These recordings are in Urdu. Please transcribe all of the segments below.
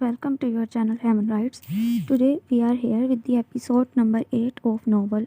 welcome to your channel Human Rights. Today we are here with the episode number 8 of novel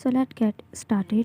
So let's get started.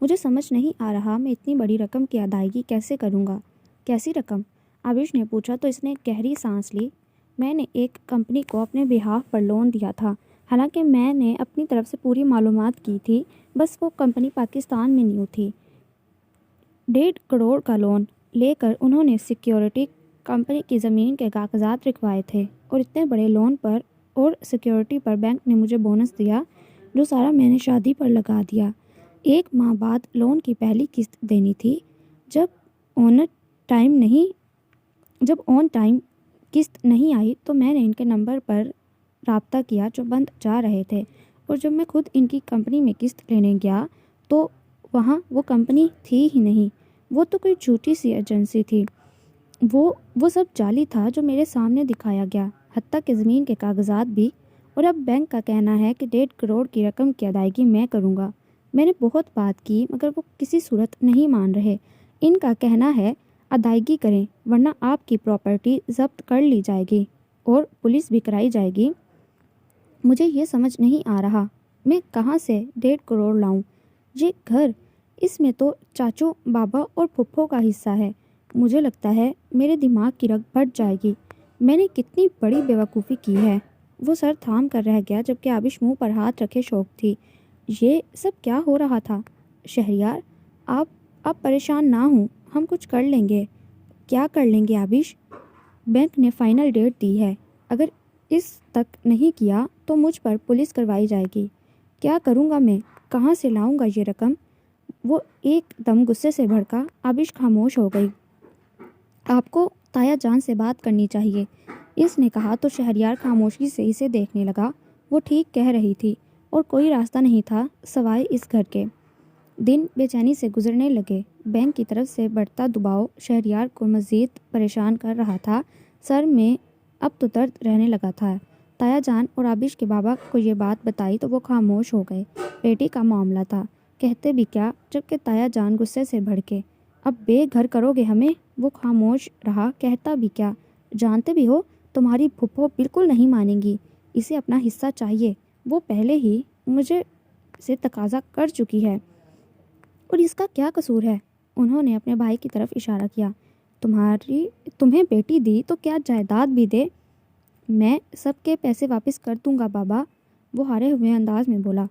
مجھے سمجھ نہیں آ رہا میں اتنی بڑی رقم کی ادائیگی کیسے کروں گا۔ کیسی رقم؟ آبش نے پوچھا تو اس نے گہری سانس لی۔ میں نے ایک کمپنی کو اپنے بہاف پر لون دیا تھا، حالانکہ میں نے اپنی طرف سے پوری معلومات کی تھی، بس وہ کمپنی پاکستان میں نیو تھی۔ 1.5 کروڑ کا لون لے کر انہوں نے سیکیورٹی کمپنی کی زمین کے کاغذات رکھوائے تھے، اور اتنے بڑے لون پر اور سیکیورٹی پر بینک نے مجھے بونس دیا جو سارا میں نے شادی پر لگا دیا۔ 1 ماہ بعد لون کی پہلی قسط دینی تھی۔ جب آن ٹائم قسط نہیں آئی تو میں نے ان کے نمبر پر رابطہ کیا جو بند جا رہے تھے، اور جب میں خود ان کی کمپنی میں قسط لینے گیا تو وہاں وہ کمپنی تھی ہی نہیں، وہ تو کوئی جھوٹی سی ایجنسی تھی۔ وہ سب جعلی تھا جو میرے سامنے دکھایا گیا، حتیٰ کہ زمین کے کاغذات بھی۔ اور اب بینک کا کہنا ہے کہ 1.5 کروڑ کی رقم کی ادائیگی میں کروں گا۔ میں نے بہت بات کی مگر وہ کسی صورت نہیں مان رہے۔ ان کا کہنا ہے ادائیگی کریں ورنہ آپ کی پراپرٹی ضبط کر لی جائے گی اور پولیس بھی کرائی جائے گی۔ مجھے یہ سمجھ نہیں آ رہا میں کہاں سے 1.5 کروڑ لاؤں۔ یہ گھر، اس میں تو چاچو، بابا اور پھپھو کا حصہ ہے۔ مجھے لگتا ہے میرے دماغ کی رگ پھٹ جائے گی۔ میں نے کتنی بڑی بیوقوفی کی ہے۔ وہ سر تھام کر رہ گیا جبکہ آبش منہ پر ہاتھ رکھے شوق تھی۔ یہ سب کیا ہو رہا تھا؟ شہریار، آپ پریشان نہ ہوں، ہم کچھ کر لیں گے۔ کیا کر لیں گے آبش؟ بینک نے فائنل ڈیٹ دی ہے، اگر اس تک نہیں کیا تو مجھ پر پولیس کروائی جائے گی۔ کیا کروں گا میں؟ کہاں سے لاؤں گا یہ رقم؟ وہ ایک دم غصے سے بھڑکا۔ آبش خاموش ہو گئی۔ آپ کو تایا جان سے بات کرنی چاہیے، اس نے کہا تو شہریار خاموشی سے اسے دیکھنے لگا۔ وہ ٹھیک کہہ رہی تھی، اور کوئی راستہ نہیں تھا سوائے اس گھر کے۔ دن بے چینی سے گزرنے لگے۔ بینک کی طرف سے بڑھتا دباؤ شہریار کو مزید پریشان کر رہا تھا۔ سر میں اب تو درد رہنے لگا تھا۔ تایا جان اور آبش کے بابا کو یہ بات بتائی تو وہ خاموش ہو گئے۔ بیٹی کا معاملہ تھا، کہتے بھی کیا، جبکہ تایا جان غصے سے بھڑکے۔ اب بے گھر کرو گے ہمیں؟ وہ خاموش رہا۔ کہتا بھی کیا؟ جانتے بھی ہو تمہاری پھپھو بالکل نہیں مانیں گی، اسے اپنا حصہ چاہیے، وہ پہلے ہی مجھے سے تقاضا کر چکی ہے۔ اور اس کا کیا قصور ہے؟ انہوں نے اپنے بھائی کی طرف اشارہ کیا۔ تمہیں بیٹی دی تو کیا جائیداد بھی دے؟ میں سب کے پیسے واپس کر دوں گا بابا، وہ ہارے ہوئے انداز میں بولا۔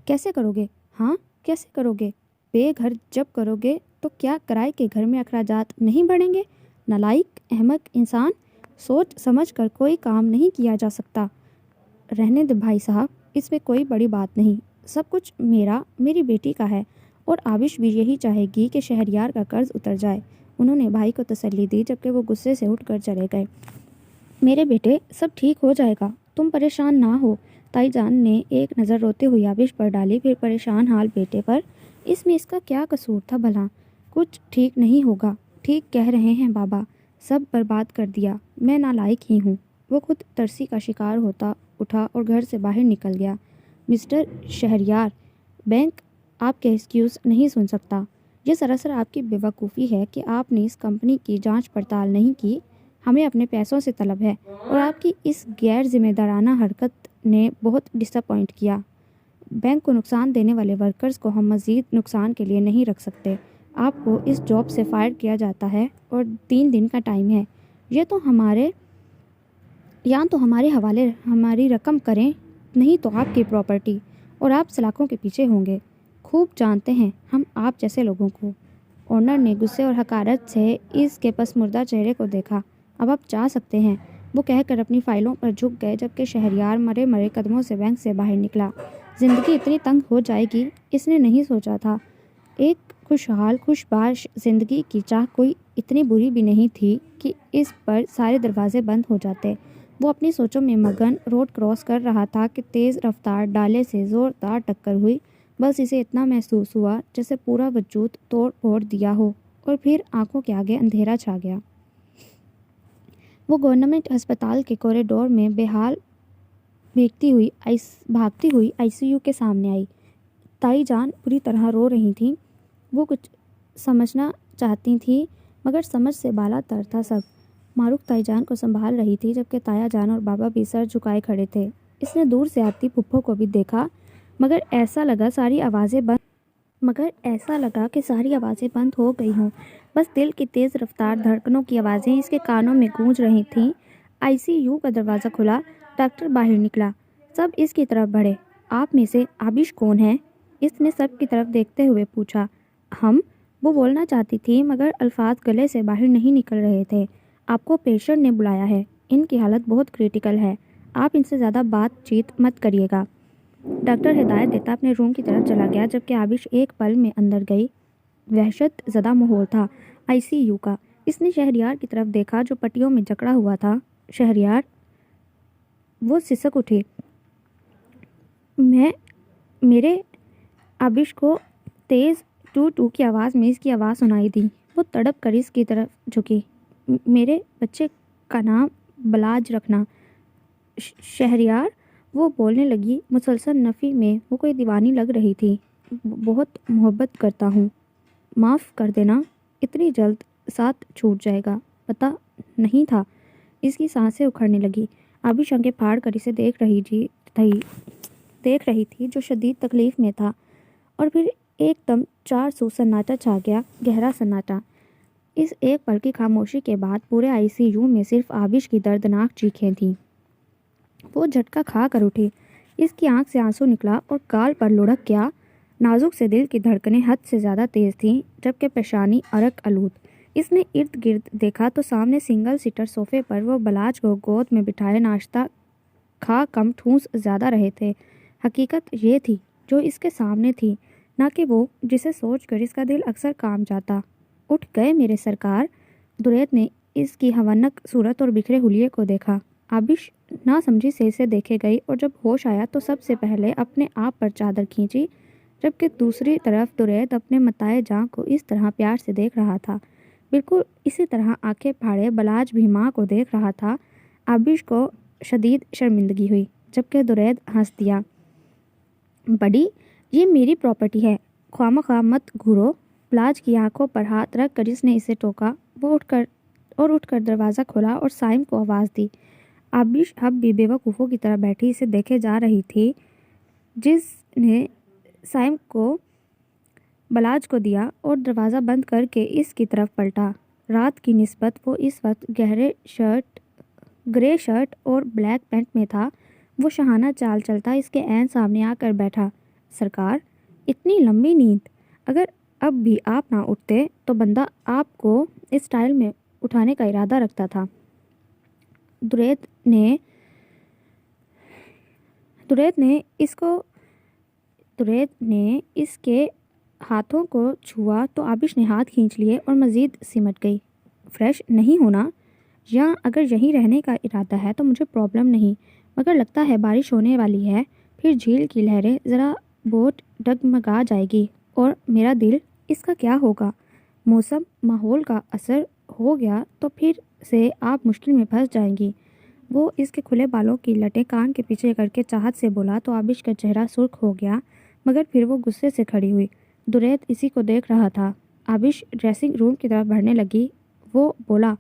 کیسے کرو گے؟ ہاں کیسے کرو گے؟ بے گھر جب کرو گے تو کیا کرائے کے گھر میں اخراجات نہیں بڑھیں گے؟ نالائق احمق انسان، سوچ سمجھ کر کوئی کام نہیں کیا جا سکتا۔ رہنے دے بھائی صاحب، اس میں کوئی بڑی بات نہیں، سب کچھ میری بیٹی کا ہے، اور آبش بھی یہی چاہے گی کہ شہریار کا قرض اتر جائے۔ انہوں نے بھائی کو تسلی دی جبکہ وہ غصے سے اٹھ کر چلے گئے۔ میرے بیٹے، سب ٹھیک ہو جائے گا، تم پریشان نہ ہو۔ تائی جان نے ایک نظر روتے ہوئے آبش پر ڈالی، پھر پریشان حال بیٹے پر۔ اس میں اس کا کیا قصور تھا بھلا؟ کچھ ٹھیک نہیں ہوگا۔ ٹھیک کہہ رہے ہیں بابا، سب برباد کر دیا، میں نالائق ہی ہوں۔ وہ خود ترسی کا شکار ہوتا اٹھا اور گھر سے باہر نکل گیا۔ مسٹر شہریار، بینک آپ کے ایکسکیوز نہیں سن سکتا۔ یہ سراسر آپ کی بیوقوفی ہے کہ آپ نے اس کمپنی کی جانچ پڑتال نہیں کی۔ ہمیں اپنے پیسوں سے طلب ہے، اور آپ کی اس غیر ذمہ دارانہ حرکت نے بہت ڈس اپوائنٹ کیا۔ بینک کو نقصان دینے والے ورکرز کو ہم مزید نقصان کے لیے نہیں رکھ سکتے۔ آپ کو اس جاب سے فائر کیا جاتا ہے اور 3 دن کا ٹائم ہے۔ یا تو ہمارے حوالے ہماری رقم کریں، نہیں تو آپ کی پراپرٹی، اور آپ سلاخوں کے پیچھے ہوں گے۔ خوب جانتے ہیں ہم آپ جیسے لوگوں کو۔ اونر نے غصے اور حقارت سے اس کے پس مردہ چہرے کو دیکھا۔ اب آپ جا سکتے ہیں، وہ کہہ کر اپنی فائلوں پر جھک گئے جبکہ شہریار مرے قدموں سے بینک سے باہر نکلا۔ زندگی اتنی تنگ ہو جائے گی اس نے نہیں سوچا تھا۔ ایک خوشحال خوش باش زندگی کی چاہ کوئی اتنی بری بھی نہیں تھی کہ اس پر سارے دروازے بند ہو جاتے۔ وہ اپنی سوچوں میں مگن روڈ کراس کر رہا تھا کہ تیز رفتار ڈالے سے زوردار ٹکر ہوئی۔ بس اسے اتنا محسوس ہوا جیسے پورا وجود توڑ پھوڑ دیا ہو، اور پھر آنکھوں کے آگے اندھیرا چھا گیا۔ وہ گورنمنٹ ہسپتال کے کوریڈور میں بے حال بھاگتی ہوئی آئی سی یو کے سامنے آئی۔ تائی جان بری طرح رو رہی تھیں۔ وہ کچھ سمجھنا چاہتی تھی مگر سمجھ سے بالا تر تھا سب۔ معروف تائی جان کو سنبھال رہی تھی جبکہ تایا جان اور بابا بھی سر جھکائے کھڑے تھے۔ اس نے دور سے آتی پھپھو کو بھی دیکھا مگر ایسا لگا ساری آوازیں بند۔ مگر ایسا لگا کہ ساری آوازیں بند ہو گئی ہوں، بس دل کی تیز رفتار دھڑکنوں کی آوازیں اس کے کانوں میں گونج رہی تھیں۔ ICU کا دروازہ کھلا، ڈاکٹر باہر نکلا، سب اس کی طرف بڑھے۔ آپ میں سے آبش کون ہے؟ اس نے سب کی طرف دیکھتے ہوئے پوچھا۔ ہم، وہ بولنا چاہتی تھی مگر الفاظ گلے سے باہر نہیں نکل رہے تھے۔ آپ کو پیشنٹ نے بلایا ہے، ان کی حالت بہت کریٹیکل ہے، آپ ان سے زیادہ بات چیت مت کریے گا۔ ڈاکٹر ہدایت دیتا اپنے روم کی طرف چلا گیا، جبکہ آبش ایک پل میں اندر گئی۔ وحشت زدہ ماحول تھا ICU کا۔ اس نے شہریار کی طرف دیکھا جو پٹیوں میں جکڑا ہوا تھا۔ شہریار، وہ سسک اٹھی۔ میرے آبش کو تیز ٹو ٹو کی آواز میں اس کی آواز سنائی دی۔ وہ تڑپ کر اس کی طرف جھکی۔ میرے بچے کا نام بلاج رکھنا۔ شہریار، وہ بولنے لگی مسلسل نفی میں، وہ کوئی دیوانی لگ رہی تھی۔ بہت محبت کرتا ہوں، معاف کر دینا، اتنی جلد ساتھ چھوٹ جائے گا، پتہ نہیں تھا۔ اس کی سانسیں اکھڑنے لگی۔ آبش آنکھیں پھاڑ کر اسے دیکھ رہی تھی جو شدید تکلیف میں تھا، اور پھر ایک دم چار سو سناٹا چھا گیا، گہرا سناٹا۔ اس ایک پل کی خاموشی کے بعد پورے ICU میں صرف آبش کی دردناک چیخیں تھیں۔ وہ جھٹکا کھا کر اٹھی۔ اس کی آنکھ سے آنسو نکلا اور گال پر لڑھک گیا۔ نازک سے دل کی دھڑکنیں حد سے زیادہ تیز تھیں، جبکہ پیشانی عرق آلود۔ اس نے ارد گرد دیکھا تو سامنے سنگل سیٹر صوفے پر وہ بلاج کو گود میں بٹھائے ناشتہ کھا کم ٹھونس زیادہ رہے تھے۔ حقیقت یہ تھی جو اس کے سامنے تھی، نہ کہ وہ جسے سوچ کر اس کا دل اکثر کام جاتا۔ اٹھ گئے میرے سرکار؟ دریت نے اس کی ہونک صورت اور بکھرے حلیے کو دیکھا۔ آبش نہ سمجھی سے اسے دیکھے گئی، اور جب ہوش آیا تو سب سے پہلے اپنے آپ پر چادر کھینچی، جبکہ دوسری طرف دریت اپنے متائے جاں کو اس طرح پیار سے دیکھ رہا تھا، بالکل اسی طرح آنکھیں پھاڑے بلاج بھی ماں کو دیکھ رہا تھا۔ آبش کو شدید شرمندگی ہوئی، جبکہ دریت ہنس دیا۔ بڑی، یہ میری پراپرٹی ہے، خوامخواہ مت گھورو۔ بلاج کی آنکھوں پر ہاتھ رکھ کر اس نے اسے ٹوکا۔ وہ اٹھ کر دروازہ کھولا اور سائم کو آواز دی۔ آبش اب بھی بے وقوفوں کی طرح بیٹھی اسے دیکھے جا رہی تھی۔ جس نے سائم کو بلاج کو دیا اور دروازہ بند کر کے اس کی طرف پلٹا۔ رات کی نسبت وہ اس وقت گرے شرٹ اور بلیک پینٹ میں تھا۔ وہ شاہانہ چال چلتا اس کے عین سامنے آ کر بیٹھا۔ سرکار، اتنی لمبی نیند، اگر اب بھی آپ نہ اٹھتے تو بندہ آپ کو اس سٹائل میں اٹھانے کا ارادہ رکھتا تھا۔ دریت نے اس کے ہاتھوں کو چھوا تو آبش نے ہاتھ کھینچ لیے اور مزید سمٹ گئی۔ فریش نہیں ہونا؟ یا اگر یہیں رہنے کا ارادہ ہے تو مجھے پرابلم نہیں، مگر لگتا ہے بارش ہونے والی ہے، پھر جھیل کی لہریں، ذرا بوٹ ڈگمگا جائے گی، اور میرا دل، اس کا کیا ہوگا؟ موسم، ماحول کا اثر ہو گیا تو پھر سے آپ مشکل میں پھنس جائیں گی۔ وہ اس کے کھلے بالوں کی لٹیں کان کے پیچھے کر کے چاہت سے بولا تو آبش کا چہرہ سرخ ہو گیا، مگر پھر وہ غصے سے کھڑی ہوئی۔ دریت اسی کو دیکھ رہا تھا۔ آبش ڈریسنگ روم کی طرف بڑھنے لگی۔ وہ بولا،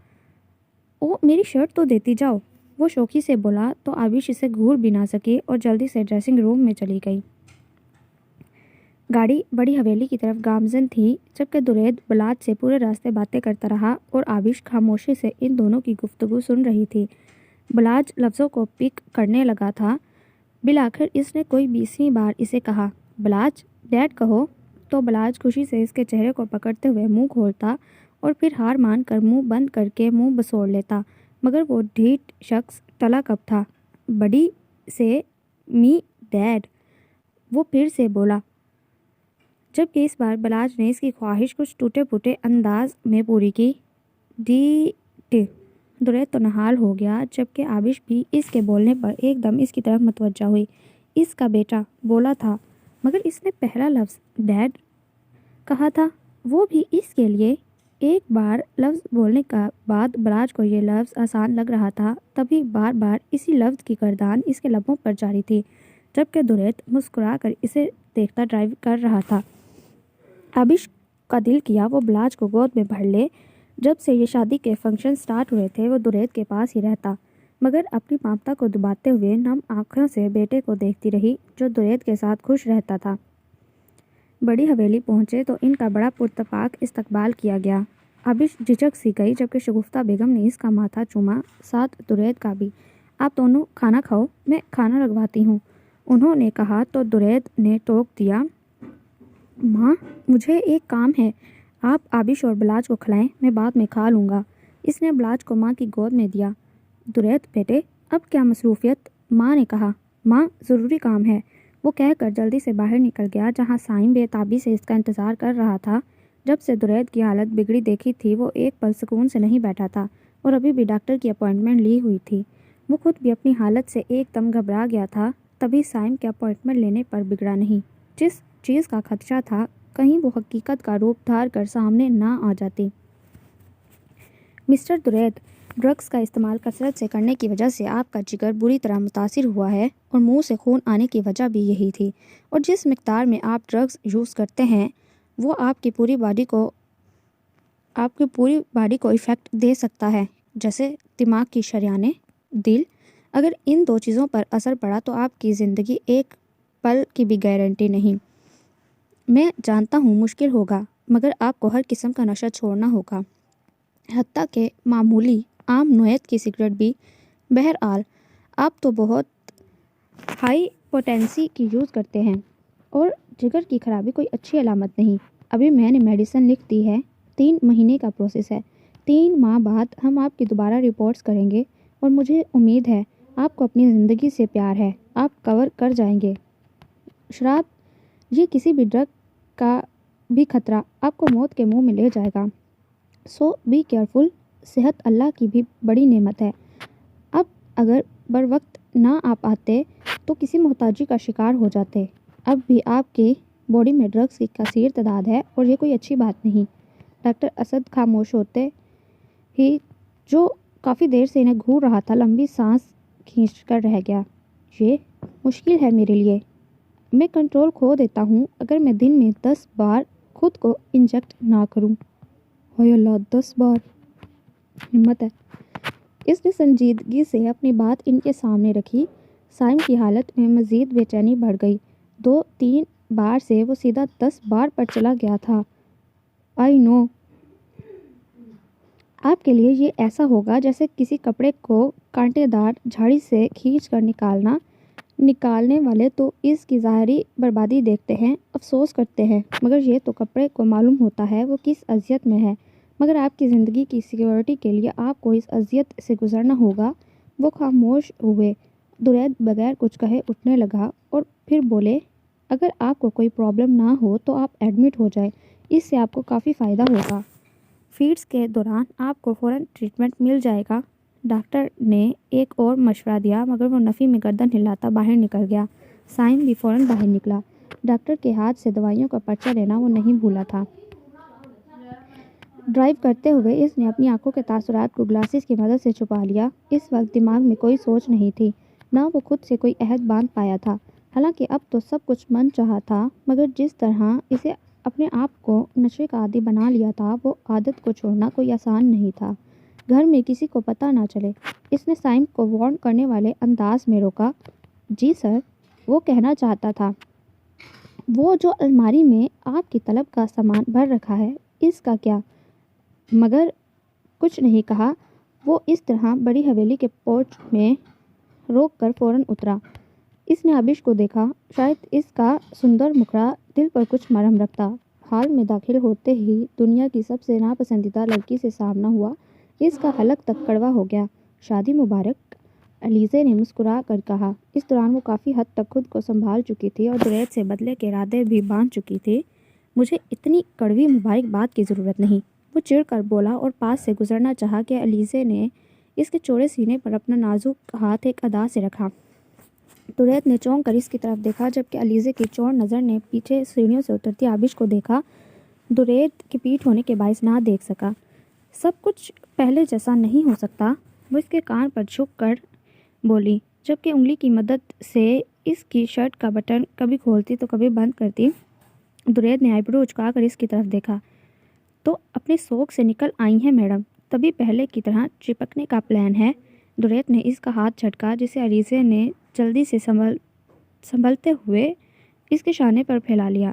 او میری شرٹ تو دیتی جاؤ۔ وہ شوخی سے بولا تو آبش اسے گھور بھی نہ سکی اور جلدی سے ڈریسنگ روم میں چلی گئی۔ گاڑی بڑی حویلی کی طرف گامزن تھی، جبکہ دریت بلاج سے پورے راستے باتیں کرتا رہا اور آبش خاموشی سے ان دونوں کی گفتگو سن رہی تھی۔ بلاج لفظوں کو پک کرنے لگا تھا۔ بالآخر اس نے کوئی 20ویں بار اسے کہا، بلاج، ڈیڈ کہو، تو بلاج خوشی سے اس کے چہرے کو پکڑتے ہوئے منہ کھولتا اور پھر ہار مان کر منہ بند کر کے منہ بسوڑ لیتا، مگر وہ ڈھیٹ شخص ٹلا کب تھا۔ بڑی سے می ڈیڈ، وہ پھر سے بولا، جبکہ اس بار بلاج نے اس کی خواہش کچھ ٹوٹے پھوٹے انداز میں پوری کی۔ ڈیٹ۔ دریت تو نہال ہو گیا، جبکہ آبش بھی اس کے بولنے پر ایک دم اس کی طرف متوجہ ہوئی۔ اس کا بیٹا بولا تھا، مگر اس نے پہلا لفظ ڈیڈ کہا تھا، وہ بھی اس کے لیے۔ ایک بار لفظ بولنے کا بعد بلاج کو یہ لفظ آسان لگ رہا تھا، تبھی بار بار اسی لفظ کی گردان اس کے لبوں پر جاری تھی، جبکہ دریت مسکرا کر اسے دیکھتا ڈرائیو کر رہا تھا۔ آبش کا دل کیا وہ بلاج کو گود میں بھر لے۔ جب سے یہ شادی کے فنکشن سٹارٹ ہوئے تھے وہ دریت کے پاس ہی رہتا، مگر اپنی ممتا کو دباتے ہوئے نم آنکھوں سے بیٹے کو دیکھتی رہی جو دریت کے ساتھ خوش رہتا تھا۔ بڑی حویلی پہنچے تو ان کا بڑا پرتپاک استقبال کیا گیا۔ آبش جھجک سی گئی جبکہ شگفتہ بیگم نے اس کا ماتھا چوما، ساتھ درید کا بھی۔ آپ دونوں کھانا کھاؤ، میں کھانا لگواتی ہوں، انہوں نے کہا تو درید نے ٹوک دیا۔ ماں مجھے ایک کام ہے، آپ آبش اور بلاج کو کھلائیں، میں بعد میں کھا لوں گا۔ اس نے بلاج کو ماں کی گود میں دیا۔ درید بیٹے اب کیا مصروفیت؟ ماں نے کہا۔ ماں ضروری کام ہے، وہ کہہ کر جلدی سے باہر نکل گیا جہاں سائم بے تابی سے اس کا انتظار کر رہا تھا۔ جب سے درید کی حالت بگڑی دیکھی تھی وہ ایک پل سکون سے نہیں بیٹھا تھا اور ابھی بھی ڈاکٹر کی اپوائنٹمنٹ لی ہوئی تھی۔ وہ خود بھی اپنی حالت سے ایک دم گھبرا گیا تھا، تبھی سائم کے اپوائنٹمنٹ لینے پر بگڑا نہیں۔ جس چیز کا خدشہ تھا کہیں وہ حقیقت کا روپ دھار کر سامنے نہ آ جاتی۔ مسٹر درید، ڈرگس کا استعمال کثرت سے کرنے کی وجہ سے آپ کا جگر بری طرح متاثر ہوا ہے اور منہ سے خون آنے کی وجہ بھی یہی تھی، اور جس مقدار میں آپ ڈرگس یوز کرتے ہیں وہ آپ کی پوری باڈی کو ایفیکٹ دے سکتا ہے، جیسے دماغ کی شریانیں، دل۔ اگر ان دو چیزوں پر اثر پڑا تو آپ کی زندگی ایک پل کی بھی گارنٹی نہیں۔ میں جانتا ہوں مشکل ہوگا، مگر آپ کو ہر قسم کا نشہ چھوڑنا ہوگا، حتیٰ کہ معمولی عام نوعیت کی سگریٹ بھی۔ بہرحال آپ تو بہت ہائی پوٹینسی کی یوز کرتے ہیں اور جگر کی خرابی کوئی اچھی علامت نہیں۔ ابھی میں نے میڈیسن لکھ دی ہے، 3 مہینے کا پروسیس ہے، 3 ماہ بعد ہم آپ کی دوبارہ رپورٹس کریں گے اور مجھے امید ہے آپ کو اپنی زندگی سے پیار ہے، آپ کور کر جائیں گے۔ شراب، یہ کسی بھی ڈرگ کا بھی خطرہ آپ کو موت کے منہ میں لے جائے گا، سو بی کیئرفل۔ صحت اللہ کی بھی بڑی نعمت ہے، اب اگر بر وقت نہ آ پاتے تو کسی محتاجی کا شکار ہو جاتے۔ اب بھی آپ کی باڈی میں ڈرگس کی کثیر تعداد ہے اور یہ کوئی اچھی بات نہیں۔ ڈاکٹر اسد خاموش ہوتے ہی، جو کافی دیر سے انہیں گھور رہا تھا، لمبی سانس کھینچ کر رہ گیا۔ یہ مشکل ہے میرے لیے، میں کنٹرول کھو دیتا ہوں اگر میں دن میں 10 بار خود کو انجیکٹ نہ کروں۔ ہائے اللہ، 10 بار! ہمت ہے! اس نے سنجیدگی سے اپنی بات ان کے سامنے رکھی۔ سائم کی حالت میں مزید بے چینی بڑھ گئی، 2-3 بار سے وہ سیدھا 10 بار پر چلا گیا تھا۔ آئی نو، آپ کے لیے یہ ایسا ہوگا جیسے کسی کپڑے کو کانٹے دار جھاڑی سے کھینچ کر نکالنے والے تو اس کی ظاہری بربادی دیکھتے ہیں، افسوس کرتے ہیں، مگر یہ تو کپڑے کو معلوم ہوتا ہے وہ کس اذیت میں ہے۔ مگر آپ کی زندگی کی سیکیورٹی کے لیے آپ کو اس اذیت سے گزرنا ہوگا۔ وہ خاموش ہوئے۔ درید بغیر کچھ کہے اٹھنے لگا اور پھر بولے، اگر آپ کو کوئی پرابلم نہ ہو تو آپ ایڈمٹ ہو جائیں، اس سے آپ کو کافی فائدہ ہوگا۔ فیڈز کے دوران آپ کو فوراً ٹریٹمنٹ مل جائے گا۔ ڈاکٹر نے ایک اور مشورہ دیا مگر وہ نفی میں گردن ہلاتا باہر نکل گیا۔ سائم بھی فوراً باہر نکلا۔ ڈاکٹر کے ہاتھ سے دوائیوں کا پرچہ لینا وہ نہیں بھولا تھا۔ ڈرائیو کرتے ہوئے اس نے اپنی آنکھوں کے تاثرات کو گلاسز کی مدد سے چھپا لیا۔ اس وقت دماغ میں کوئی سوچ نہیں تھی، نہ وہ خود سے کوئی عہد باندھ پایا تھا۔ حالانکہ اب تو سب کچھ من چاہا تھا، مگر جس طرح اسے اپنے آپ کو نشے کا عادی بنا لیا تھا وہ عادت کو چھوڑنا کوئی آسان نہیں تھا۔ گھر میں کسی کو پتہ نہ چلے، اس نے سائم کو وارن کرنے والے انداز میں روکا۔ جی سر، وہ کہنا چاہتا تھا، وہ جو الماری میں آپ کی طلب کا سامان بھر رکھا ہے اس کا کیا؟ مگر کچھ نہیں کہا۔ وہ اس طرح بڑی حویلی کے پورچ میں روک کر فوراً اترا۔ اس نے آبش کو دیکھا، شاید اس کا سندر مکھڑا دل پر کچھ مرہم رکھتا۔ ہال میں داخل ہوتے ہی دنیا کی سب سے ناپسندیدہ لڑکی سے سامنا ہوا۔ اس کا حلق تک کڑوا ہو گیا۔ شادی مبارک، علیزے نے مسکرا کر کہا۔ اس دوران وہ کافی حد تک خود کو سنبھال چکی تھی اور درید سے بدلے کے ارادے بھی باندھ چکی تھی۔ مجھے اتنی کڑوی مبارکباد کی ضرورت نہیں، وہ چڑ کر بولا اور پاس سے گزرنا چاہا کہ علیزے نے اس کے چوڑے سینے پر اپنا نازک ہاتھ ایک ادا سے رکھا۔ درید نے چونک کر اس کی طرف دیکھا جبکہ علیزے کی چور نظر نے پیچھے سیڑھیوں سے اترتی آبش کو دیکھا۔ درید کی پیٹھ ہونے کے باعث نہ دیکھ سکا۔ سب کچھ پہلے جیسا نہیں ہو سکتا، وہ اس کے کان پر جھک کر بولی، جبکہ انگلی کی مدد سے اس کی شرٹ کا بٹن کبھی کھولتی تو کبھی بند کرتی۔ درید نے آئی برو اچکا کر اس کی طرف دیکھا۔ تو اپنے سوگ سے نکل آئی ہیں میڈم، تبھی پہلے کی طرح چپکنے کا پلان ہے؟ درید نے اس کا ہاتھ جھٹکا جسے علیزے نے جلدی سے سنبھلتے ہوئے اس کے شانے پر پھیلا لیا۔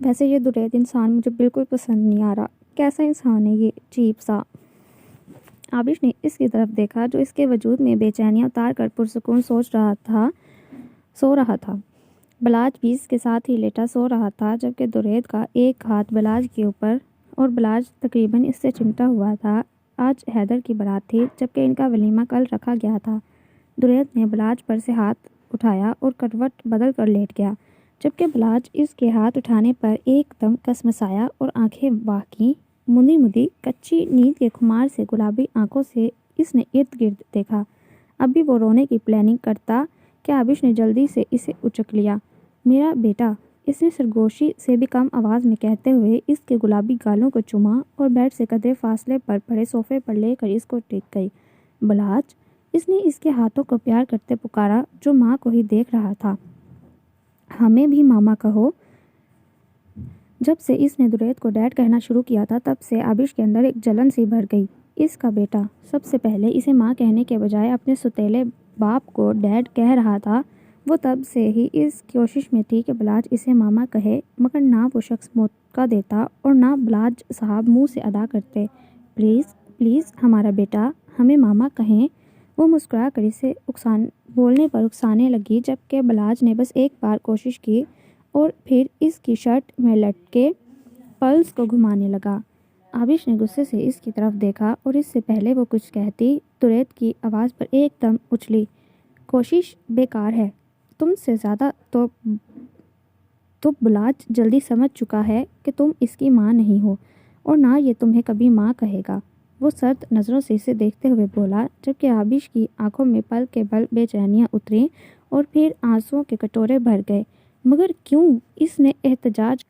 ویسے یہ درید انسان مجھے بالکل پسند نہیں آ رہا، کیسا انسان ہے یہ، عجیب سا۔ آبش نے اس کی طرف دیکھا جو اس کے وجود میں بے چینیاں اتار کر پرسکون سو رہا تھا۔ بلاج بھی اس کے ساتھ ہی لیٹا سو رہا تھا، جبکہ درید کا ایک ہاتھ بلاج کے اوپر اور بلاج تقریباً اس سے چمٹا ہوا تھا۔ آج حیدر کی بارات تھی، جبکہ ان کا ولیمہ کل رکھا گیا تھا۔ درید نے بلاج پر سے ہاتھ اٹھایا اور کروٹ بدل کر لیٹ گیا، جبکہ بلاج اس کے ہاتھ اٹھانے پر ایک دم کسمسایا اور آنکھیں واقعی مدی مدی کچی نیند کے خمار سے گلابی آنکھوں سے اس نے ارد گرد دیکھا۔ اب بھی وہ رونے کی پلاننگ کرتا کہ آبش نے جلدی سے اسے اچک لیا۔ میرا بیٹا، اس نے سرگوشی سے بھی کم آواز میں کہتے ہوئے اس کے گلابی گالوں کو چوما اور بیڈ سے قدرے فاصلے پر پڑے صوفے پر لے کر اس کو ٹیک گئی۔ بلاج، اس نے اس کے ہاتھوں کو پیار کرتے پکارا جو ماں کو ہی دیکھ رہا تھا۔ ہمیں بھی ماما کہو۔ جب سے اس نے درید کو ڈیڈ کہنا شروع کیا تھا، تب سے آبش کے اندر ایک جلن سی بھر گئی۔ اس کا بیٹا سب سے پہلے اسے ماں کہنے کے بجائے اپنے ستیلے باپ کو ڈیڈ کہہ رہا تھا۔ وہ تب سے ہی اس کوشش میں تھی کہ بلاج اسے ماما کہے، مگر نہ وہ شخص موقع دیتا اور نہ بلاج صاحب منہ سے ادا کرتے۔ پلیز پلیز ہمارا بیٹا، ہمیں ماما کہیں۔ وہ مسکرا کر اسے بولنے پر اکسانے لگی، جبکہ بلاج نے بس ایک بار کوشش کی اور پھر اس کی شرٹ میں لٹکے پلس کو گھمانے لگا۔ آبش نے غصے سے اس کی طرف دیکھا اور اس سے پہلے وہ کچھ کہتی، درید کی آواز پر ایک دم اچھلی۔ کوشش بیکار ہے، تم سے زیادہ تو بلاج جلدی سمجھ چکا ہے کہ تم اس کی ماں نہیں ہو اور نہ یہ تمہیں کبھی ماں کہے گا۔ وہ سرد نظروں سے اسے دیکھتے ہوئے بولا، جبکہ آبش کی آنکھوں میں پل کے بل بے چینیاں اتریں اور پھر آنسوؤں کے کٹورے بھر گئے۔ مگر کیوں؟ اس نے احتجاج۔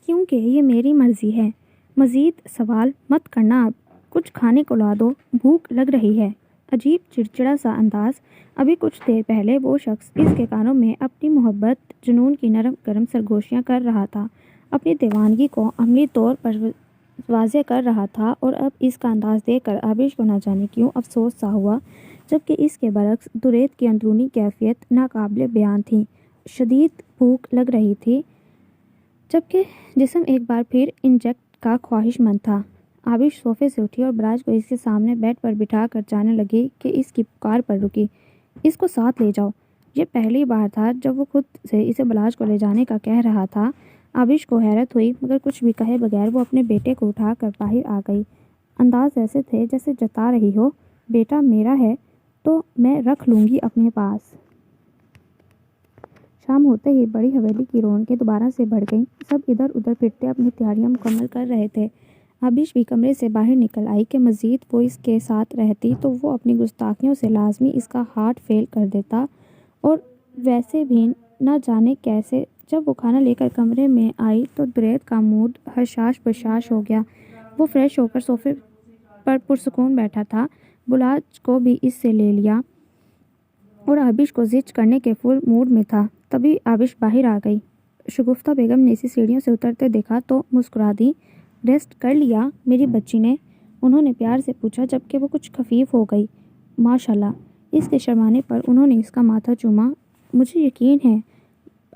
کیونکہ یہ میری مرضی ہے۔ مزید سوال مت کرنا، اب کچھ کھانے کو لا دو، بھوک لگ رہی ہے۔ عجیب چڑچڑا سا انداز۔ ابھی کچھ دیر پہلے وہ شخص اس کے کانوں میں اپنی محبت جنون کی نرم گرم سرگوشیاں کر رہا تھا، اپنی دیوانگی کو عملی طور پر واضح کر رہا تھا، اور اب اس کا انداز دیکھ کر آبش کو نہ جانے کیوں افسوس سا ہوا، جبکہ اس کے برعکس درید کی اندرونی کیفیت ناقابل بیان تھی۔ شدید بھوک لگ رہی تھی، جبکہ جسم ایک بار پھر انجیکٹ کا خواہش مند تھا۔ آبش صوفے سے اٹھی اور بلاج کو اس کے سامنے بیڈ پر بٹھا کر جانے لگی کہ اس کی پکار پر رکی۔ اس کو ساتھ لے جاؤ۔ یہ پہلی بار تھا جب وہ خود سے اسے بلاج کو لے جانے کا کہہ رہا تھا۔ آبش کو حیرت ہوئی، مگر کچھ بھی کہے بغیر وہ اپنے بیٹے کو اٹھا کر باہر آ گئی۔ انداز ایسے تھے جیسے جتا رہی ہو، بیٹا میرا ہے تو میں رکھ لوں گی اپنے پاس۔ شام ہوتے ہی بڑی حویلی کی رونقیں دوبارہ سے بڑھ گئیں۔ سب ادھر ادھر پھرتے اپنی تیاریاں مکمل کر رہے تھے۔ آبش بھی کمرے سے باہر نکل آئی کہ مزید وہ اس کے ساتھ رہتی تو وہ اپنی گستاخیوں سے لازمی اس کا ہارٹ فیل کر دیتا، اور ویسے بھی نہ جانے کیسے جب وہ کھانا لے کر کمرے میں آئی تو درید کا موڈ حشاش بشاش ہو گیا۔ وہ فریش ہو کر صوفے پر پرسکون بیٹھا تھا۔ بلاج کو بھی اس سے لے لیا اور آبش کو زچ کرنے کے فل موڈ میں تھا۔ تبھی آبش باہر آ گئی۔ شگفتہ بیگم نے اسے سیڑھیوں سے اترتے دیکھا تو مسکرا دی۔ ریسٹ کر لیا میری بچی نے؟ انہوں نے پیار سے پوچھا، جبکہ وہ کچھ خفیف ہو گئی۔ ماشاءاللہ۔ اس کے شرمانے پر انہوں نے اس کا ماتھا چوما۔ مجھے یقین ہے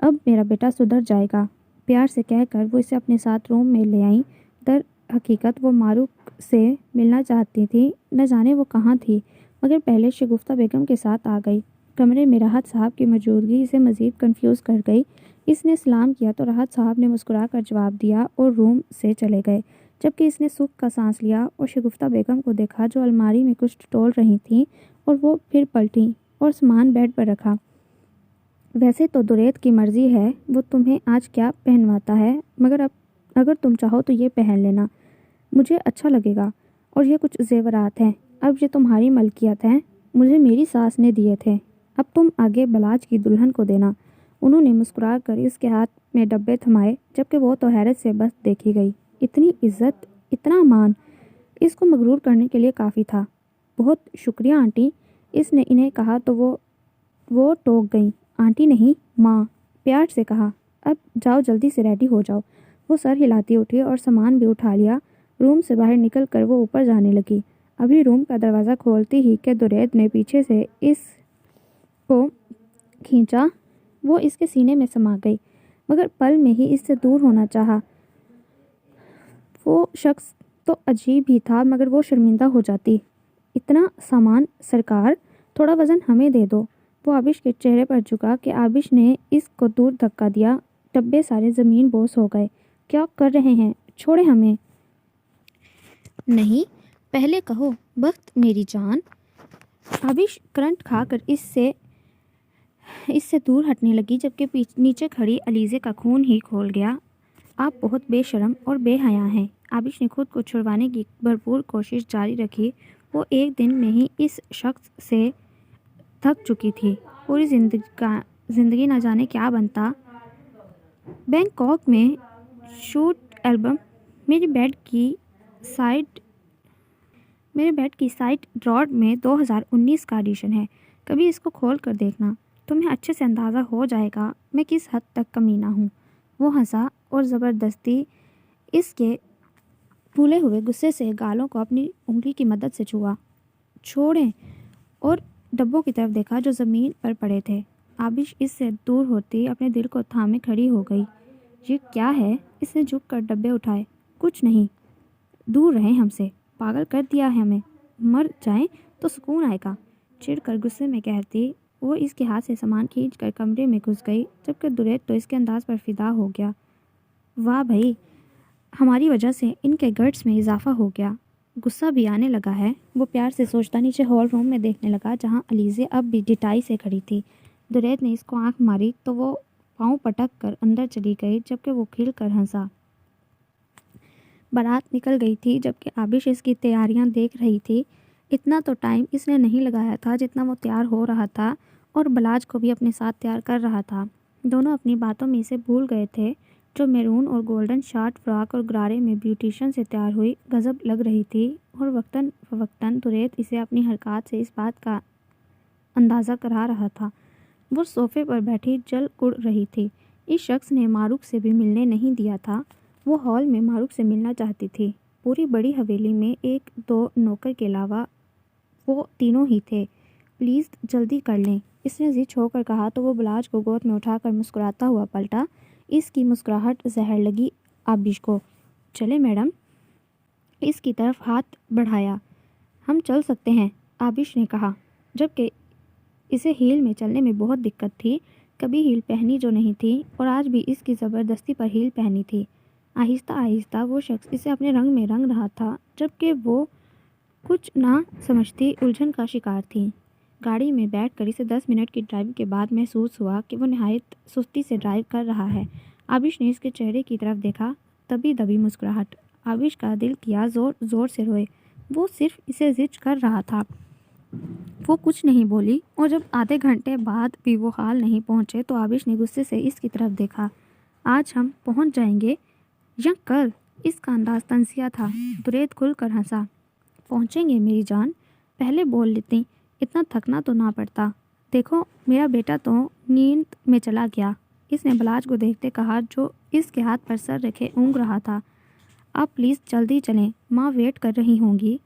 اب میرا بیٹا سدھر جائے گا، پیار سے کہہ کر وہ اسے اپنے ساتھ روم میں لے آئیں۔ در حقیقت وہ ماروک سے ملنا چاہتی تھی، نہ جانے وہ کہاں تھی، مگر پہلے شگفتہ بیگم کے ساتھ آ گئی۔ کمرے میں راحت صاحب کی موجودگی اسے مزید کنفیوز کر گئی۔ اس نے سلام کیا تو راحت صاحب نے مسکرا کر جواب دیا اور روم سے چلے گئے، جبکہ اس نے سکھ کا سانس لیا اور شگفتہ بیگم کو دیکھا جو الماری میں کچھ ٹٹول رہی تھیں، اور وہ پھر پلٹیں اور سامان بیڈ پر رکھا۔ ویسے تو درید کی مرضی ہے وہ تمہیں آج کیا پہنواتا ہے، مگر اگر تم چاہو تو یہ پہن لینا، مجھے اچھا لگے گا، اور یہ کچھ زیورات ہیں، اب یہ تمہاری ملکیت ہیں، مجھے میری ساس نے دیے تھے، اب تم آگے بلاج کی دلہن کو دینا۔ انہوں نے مسکرا کر اس کے ہاتھ میں ڈبے تھمائے، جبکہ وہ تو حیرت سے بس دیکھی گئی۔ اتنی عزت، اتنا مان، اس کو مغرور کرنے کے لیے کافی تھا۔ بہت شکریہ آنٹی، اس نے انہیں کہا تو وہ ٹوک گئیں۔ آنٹی نہیں، ماں، پیار سے کہا۔ اب جاؤ جلدی سے ریڈی ہو جاؤ۔ وہ سر ہلاتی اٹھی اور سامان بھی اٹھا لیا۔ روم سے باہر نکل کر وہ اوپر جانے لگی۔ ابھی روم کا دروازہ کھولتی ہی کہ درید نے پیچھے سے اس کو کھینچا، وہ اس کے سینے میں سما گئی۔ مگر پل میں ہی اس سے دور ہونا چاہا۔ وہ شخص تو عجیب ہی تھا مگر وہ شرمندہ ہو جاتی۔ اتنا سامان سرکار، تھوڑا وزن ہمیں دے دو۔ وہ آبش کے چہرے پر جھکا کہ آبش نے اس کو دور دھکا دیا۔ ڈبے سارے زمین بوس ہو گئے۔ کیا کر رہے ہیں؟ چھوڑیں ہمیں۔ نہیں، پہلے کہو بخت میری جان۔ آبش کرنٹ کھا کر اس سے دور ہٹنے لگی جبکہ نیچے کھڑی علیزے کا خون ہی کھول گیا۔ آپ بہت بے شرم اور بے حیا ہیں۔ آبش نے خود کو چھڑوانے کی بھرپور کوشش جاری رکھی۔ وہ ایک دن میں ہی اس شخص سے تھک چکی تھی۔ پوری زندگی نہ جانے کیا بنتا۔ بینکاک میں شوٹ البم میرے بیڈ کی سائٹ ڈراڈ میں 2019 کا ایڈیشن ہے۔ کبھی اس کو کھول کر دیکھنا، تمہیں اچھے سے اندازہ ہو جائے گا میں کس حد تک کمینہ ہوں۔ وہ ہنسا اور زبردستی اس کے پھولے ہوئے غصے سے گالوں کو اپنی انگلی کی مدد سے چھوا۔ چھوڑیں، اور ڈبوں کی طرف دیکھا جو زمین پر پڑے تھے۔ آبش اس سے دور ہوتی اپنے دل کو تھامے کھڑی ہو گئی۔ یہ کیا ہے؟ اس نے جھک کر ڈبے اٹھائے۔ کچھ نہیں، دور رہیں ہم سے، پاگل کر دیا ہے ہمیں، مر جائیں تو سکون آئے گا۔ چڑھ کر غصے میں کہتی وہ اس کے ہاتھ سے سامان کھینچ کر کمرے میں گھس گئی جبکہ درید تو اس کے انداز پر فدا ہو گیا۔ واہ بھائی، ہماری وجہ سے ان کے گٹس میں اضافہ ہو گیا۔ غصہ بھی آنے لگا ہے، وہ پیار سے سوچتا نیچے ہال روم میں دیکھنے لگا جہاں علیزے اب بھی ڈٹائی سے کھڑی تھی۔ درید نے اس کو آنکھ ماری تو وہ پاؤں پٹک کر اندر چلی گئی جبکہ وہ کھل کر ہنسا۔ بارات نکل گئی تھی جبکہ آبش اس کی تیاریاں دیکھ رہی تھی۔ اتنا تو ٹائم اس نے نہیں لگایا تھا جتنا وہ تیار ہو رہا تھا اور بلاج کو بھی اپنے ساتھ تیار کر رہا تھا۔ دونوں اپنی باتوں میں اسے بھول گئے تھے۔ جو میرون اور گولڈن شارٹ فراک اور غرارے میں بیوٹیشین سے تیار ہوئی گزب لگ رہی تھی اور وقتاً فوقتاً درید اسے اپنی حرکات سے اس بات کا اندازہ کرا رہا تھا۔ وہ صوفے پر بیٹھی جل اڑ رہی تھی۔ اس شخص نے ماروک سے بھی ملنے نہیں دیا تھا۔ وہ ہال میں ماروک سے ملنا چاہتی تھی۔ پوری بڑی حویلی میں ایک دو نوکر کے علاوہ وہ تینوں ہی تھے۔ پلیز جلدی کر لیں، اس نے زچ ہو کر کہا تو وہ بلاج کو گود میں اٹھا کر مسکراتا ہوا پلٹا۔ اس کی مسکراہٹ زہر لگی آبش کو۔ چلیں میڈم، اس کی طرف ہاتھ بڑھایا۔ ہم چل سکتے ہیں، آبش نے کہا جبکہ اسے ہیل میں چلنے میں بہت دقت تھی۔ کبھی ہیل پہنی جو نہیں تھی اور آج بھی اس کی زبردستی پر ہیل پہنی تھی۔ آہستہ آہستہ وہ شخص اسے اپنے رنگ میں رنگ رہا تھا جبکہ وہ کچھ نہ سمجھتی الجھن کا شکار تھی۔ گاڑی میں بیٹھ کر اسے 10 منٹ کی ڈرائیو کے بعد محسوس ہوا کہ وہ نہایت سستی سے ڈرائیو کر رہا ہے۔ آبش نے اس کے چہرے کی طرف دیکھا، دبی دبی مسکراہٹ۔ آبش کا دل کیا زور زور سے روئے۔ وہ صرف اسے زچ کر رہا تھا۔ وہ کچھ نہیں بولی اور جب آدھے گھنٹے بعد بھی وہ حال نہیں پہنچے تو آبش نے غصے سے اس کی طرف دیکھا۔ آج ہم پہنچ جائیں گے یا کل؟ اس کا انداز طنزیہ تھا۔ درید کھل کر ہنسا۔ پہنچیں گے میری جان، پہلے بول لیتی، اتنا تھکنا تو نہ پڑتا۔ دیکھو میرا بیٹا تو نیند میں چلا گیا، اس نے بلاج کو دیکھتے کہا جو اس کے ہاتھ پر سر رکھے اونگ رہا تھا۔ آپ پلیز جلدی چلیں، ماں ویٹ کر رہی ہوں گی۔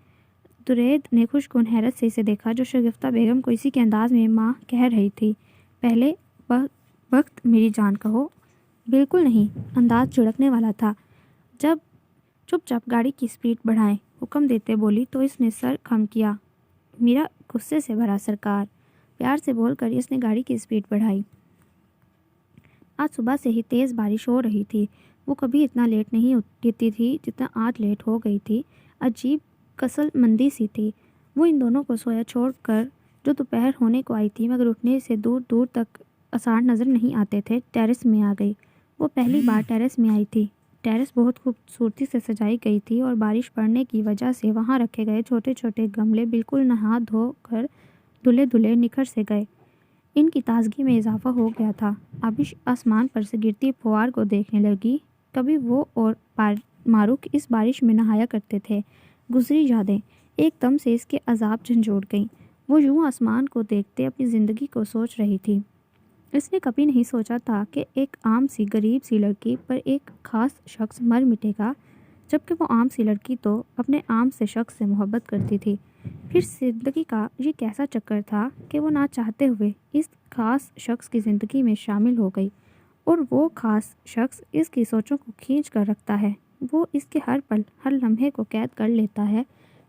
درید نے خوشگوار حیرت سے اسے دیکھا جو شگفتہ بیگم کو اسی کے انداز میں ماں کہہ رہی تھی۔ پہلے وقت میری جان کہو۔ بالکل نہیں، انداز جھڑکنے والا تھا۔ جب چپ چاپ گاڑی کی سپیڈ بڑھائیں، حکم دیتے بولی تو اس نے سر خم کیا۔ میرا غصے سے بھرا سرکار، پیار سے بول کر اس نے گاڑی کی سپیڈ بڑھائی۔ آج صبح سے ہی تیز بارش ہو رہی تھی۔ وہ کبھی اتنا لیٹ نہیں اٹھتی تھی جتنا آج لیٹ ہو گئی تھی۔ عجیب کسل مندی سی تھی۔ وہ ان دونوں کو سویا چھوڑ کر جو دوپہر ہونے کو آئی تھی مگر اٹھنے سے دور دور تک آثار نظر نہیں آتے تھے، ٹیرس میں آ گئی۔ وہ پہلی بار ٹیرس میں آئی تھی۔ ٹیرس بہت خوبصورتی سے سجائی گئی تھی اور بارش پڑنے کی وجہ سے وہاں رکھے گئے چھوٹے چھوٹے گملے بالکل نہا دھو کر دھلے دھلے نکھر سے گئے۔ ان کی تازگی میں اضافہ ہو گیا تھا۔ آبش آسمان پر سے گرتی پھوار کو دیکھنے لگی۔ کبھی وہ اور ماروک اس بارش میں نہایا کرتے تھے۔ گزری یادیں ایک دم سے اس کے عذاب جھنجھوڑ گئیں۔ وہ یوں آسمان کو دیکھتے اپنی زندگی کو سوچ رہی تھی۔ اس نے کبھی نہیں سوچا تھا کہ ایک عام سی غریب سی لڑکی پر ایک خاص شخص مر مٹے گا، جبکہ وہ عام سی لڑکی تو اپنے عام سے شخص سے محبت کرتی تھی۔ پھر زندگی کا یہ کیسا چکر تھا کہ وہ نہ چاہتے ہوئے اس خاص شخص کی زندگی میں شامل ہو گئی اور وہ خاص شخص اس کی سوچوں کو کھینچ کر رکھتا ہے۔ وہ اس کے ہر پل ہر لمحے کو قید کر لیتا ہے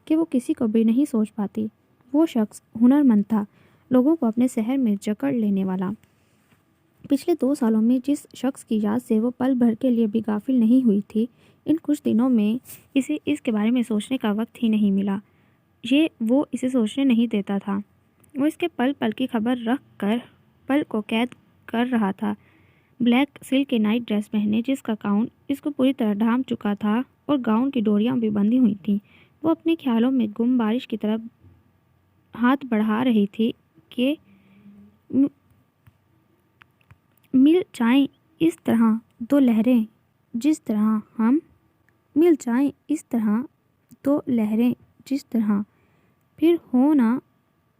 کہ وہ کسی کو بھی نہیں سوچ پاتی۔ وہ شخص ہنرمند تھا، لوگوں کو اپنے سحر میں جکڑ لینے والا۔ پچھلے 2 سالوں میں جس شخص کی یاد سے وہ پل بھر کے لیے بھی غافل نہیں ہوئی تھی، ان کچھ دنوں میں اسے اس کے بارے میں سوچنے کا وقت ہی نہیں ملا۔ وہ اسے سوچنے نہیں دیتا تھا۔ وہ اس کے پل پل کی خبر رکھ کر پل کو قید کر رہا تھا۔ بلیک سلک کے نائٹ ڈریس پہنے، جس کا گاؤن اس کو پوری طرح ڈھانپ چکا تھا اور گاؤن کی ڈوریاں بھی بندھی ہوئی تھیں، وہ اپنے خیالوں میں گم بارش کی طرف ہاتھ بڑھا رہی تھی کہ مل جائیں اس طرح 2 لہریں جس طرح ہم، مل جائیں اس طرح 2 لہریں جس طرح، پھر ہو نا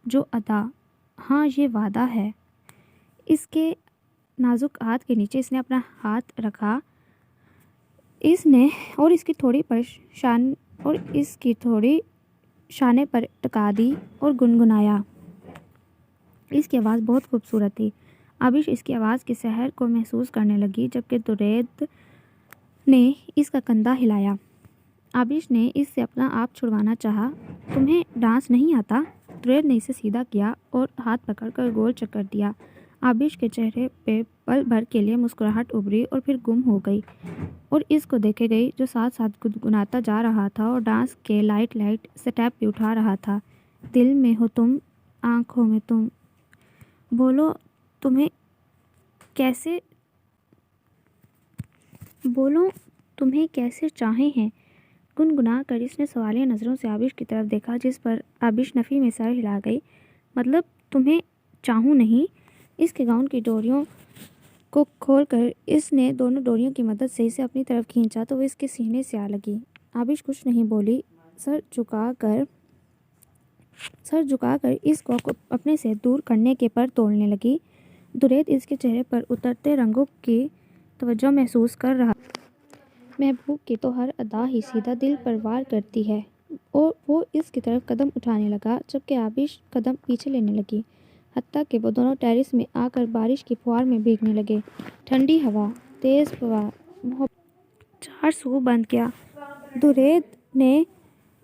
جو ادا، ہاں یہ وعدہ ہے۔ اس کے نازک ہاتھ کے نیچے اس نے اپنا ہاتھ رکھا، اس کی تھوڑی شانے پر ٹکا دی اور گنگنایا۔ اس کی آواز بہت خوبصورت تھی۔ آبش اس کی آواز کے سحر کو محسوس کرنے لگی جبکہ درید نے اس کا کندھا ہلایا۔ آبش نے اس سے اپنا آپ چھڑوانا چاہا۔ تمہیں ڈانس نہیں آتا؟ درید نے اسے سیدھا کیا اور ہاتھ پکڑ کر گول چکر دیا۔ آبش کے چہرے پہ پل بھر کے لیے مسکراہٹ ابھری اور پھر گم ہو گئی، اور اس کو دیکھے گئی جو ساتھ ساتھ گنگناتا جا رہا تھا اور ڈانس کے لائٹ سٹیپ بھی اٹھا رہا تھا۔ دل میں ہو تم، آنکھوں میں تم، بولو تمہیں کیسے چاہے ہیں۔ گنگنا کر اس نے سوالیہ نظروں سے آبش کی طرف دیکھا، جس پر آبش نفی میں سر ہلا گئی۔ مطلب تمہیں چاہوں نہیں؟ اس کے گاؤن کی ڈوریوں کو کھول کر اس نے دونوں ڈوریوں کی مدد سے اسے اپنی طرف کھینچا تو وہ اس کے سینے سے آ لگی۔ آبش کچھ نہیں بولی، سر جھکا کر اس کو اپنے سے دور کرنے کے پر تولنے لگی۔ درید اس کے چہرے پر اترتے رنگوں کی توجہ محسوس کر رہا۔ محبوب کی تو ہر ادا ہی سیدھا دل پر وار کرتی ہے، اور وہ اس کی طرف قدم اٹھانے لگا جبکہ آبش قدم پیچھے لینے لگی، حتیٰ کہ وہ دونوں ٹیرس میں آ کر بارش کی فوار میں بھیگنے لگے۔ ٹھنڈی ہوا، تیز فوار، محبت، چار سو بند کیا۔ درید نے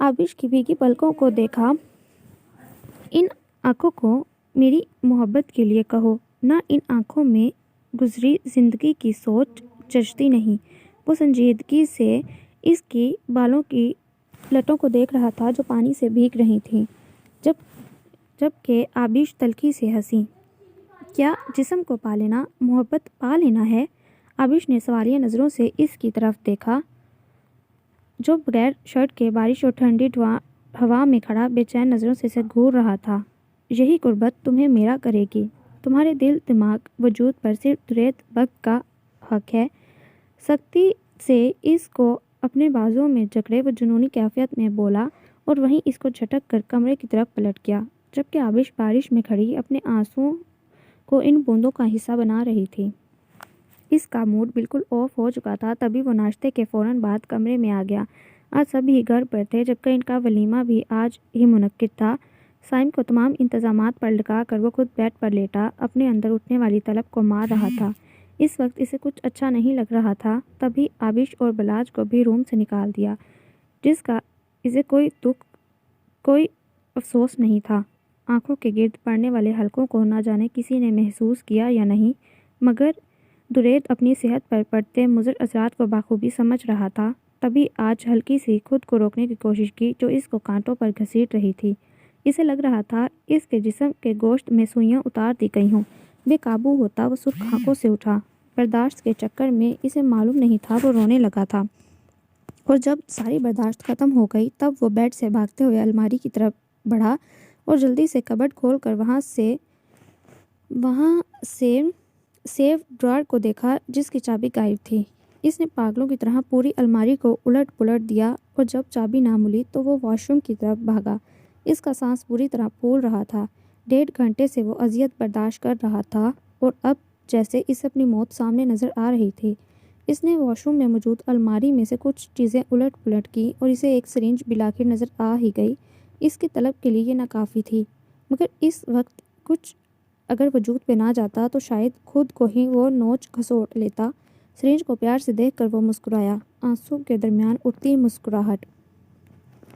آبش کی بھیگی پلکوں کو دیکھا۔ ان آنکھوں کو میری محبت کے لیے کہو نہ، ان آنکھوں میں گزری زندگی کی سوچ جچتی نہیں۔ وہ سنجیدگی سے اس کی بالوں کی لٹوں کو دیکھ رہا تھا جو پانی سے بھیگ رہی تھیں، جبکہ آبش تلخی سے ہنسی۔ کیا جسم کو پا لینا محبت پا لینا ہے؟ آبش نے سوالیہ نظروں سے اس کی طرف دیکھا جو بغیر شرٹ کے بارش اور ٹھنڈی ہوا میں کھڑا بے چین نظروں سے اسے گھور رہا تھا۔ یہی قربت تمہیں میرا کرے گی۔ تمہارے دل، دماغ، وجود پر صرف درید بک کا حق ہے۔ سختی سے اس کو اپنے بازوؤں میں جکڑے وہ جنونی کیفیت میں بولا، اور وہیں اس کو جھٹک کر کمرے کی طرف پلٹ گیا جبکہ آبش بارش میں کھڑی اپنے آنسوؤں کو ان بوندوں کا حصہ بنا رہی تھی۔ اس کا موڈ بالکل آف ہو چکا تھا۔ تبھی وہ ناشتے کے فوراً بعد کمرے میں آ گیا۔ آج سب ہی گھر پر تھے جبکہ ان کا ولیمہ بھی آج ہی منعقد تھا۔ سائم کو تمام انتظامات پر لٹا کر وہ خود بیڈ پر لیٹا اپنے اندر اٹھنے والی طلب کو مار رہا تھا۔ اس وقت اسے کچھ اچھا نہیں لگ رہا تھا۔ تبھی آبش اور بلاج کو بھی روم سے نکال دیا، جس کا اسے کوئی دکھ، کوئی افسوس نہیں تھا۔ آنکھوں کے گرد پڑنے والے حلقوں کو نہ جانے کسی نے محسوس کیا یا نہیں، مگر درید اپنی صحت پر پڑتے مضر اثرات کو بخوبی سمجھ رہا تھا۔ تبھی آج ہلکی سی خود کو روکنے کی کوشش کی جو اس کو کانٹوں پر گھسیٹ رہی تھی۔ اسے لگ رہا تھا اس کے جسم کے گوشت میں سوئیاں اتار دی گئی ہوں۔ بے قابو ہوتا وہ سرخ آنکھوں سے اٹھا۔ برداشت کے چکر میں اسے معلوم نہیں تھا وہ رونے لگا تھا، اور جب ساری برداشت ختم ہو گئی تب وہ بیڈ سے بھاگتے ہوئے الماری کی طرف بڑھا اور جلدی سے کبرڈ کھول کر وہاں سے سیف ڈرار کو دیکھا جس کی چابی غائب تھی۔ اس نے پاگلوں کی طرح پوری الماری کو الٹ پلٹ دیا اور جب چابی نہ ملی تو وہ واش روم کی طرف بھاگا۔ اس کا سانس بری طرح پھول رہا تھا۔ 1.5 گھنٹے سے وہ اذیت برداشت کر رہا تھا اور اب جیسے اسے اپنی موت سامنے نظر آ رہی تھی۔ اس نے واش روم میں موجود الماری میں سے کچھ چیزیں الٹ پلٹ کی اور اسے ایک سرنج بالآخر نظر آ ہی گئی۔ اس کی طلب کے لیے یہ ناکافی تھی، مگر اس وقت کچھ اگر وجود پہ نہ جاتا تو شاید خود کو ہی وہ نوچ گھسوٹ لیتا۔ سرنج کو پیار سے دیکھ کر وہ مسکرایا، آنسو کے درمیان اٹھتی مسکراہٹ۔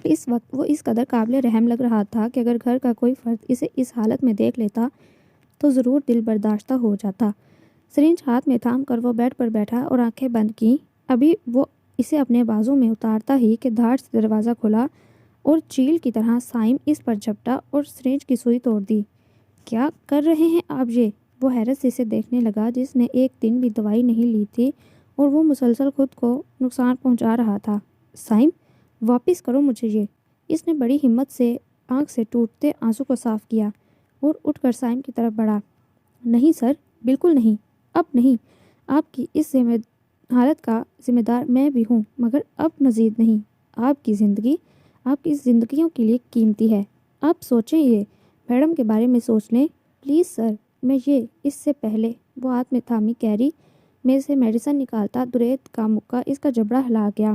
اس وقت وہ اس قدر قابل رحم لگ رہا تھا کہ اگر گھر کا کوئی فرد اسے اس حالت میں دیکھ لیتا تو ضرور دل برداشتہ ہو جاتا۔ سرنج ہاتھ میں تھام کر وہ بیڈ پر بیٹھا اور آنکھیں بند کیں۔ ابھی وہ اسے اپنے بازو میں اتارتا ہی کہ دھاڑ سے دروازہ کھلا اور چیل کی طرح سائم اس پر جھپٹا اور سرنج کی سوئی توڑ دی۔ کیا کر رہے ہیں آپ یہ؟ وہ حیرت سے اسے دیکھنے لگا جس نے ایک دن بھی دوائی نہیں لی تھی اور وہ مسلسل خود کو نقصان پہنچا رہا تھا۔ سائم، واپس کرو مجھے یہ۔ اس نے بڑی ہمت سے آنکھ سے ٹوٹتے آنسو کو صاف کیا اور اٹھ کر سائم کی طرف بڑھا۔ نہیں سر، بالکل نہیں، اب نہیں۔ آپ کی اس حالت کا ذمہ دار میں بھی ہوں، مگر اب مزید نہیں۔ آپ کی زندگیوں کے لیے قیمتی ہے۔ آپ سوچیں، یہ میڈم کے بارے میں سوچ لیں پلیز سر۔ میں یہ اس سے پہلے وہ ہاتھ میں تھامی کیری میں سے میڈیسن نکالتا درید کا مکہ اس کا جبڑا ہلا گیا۔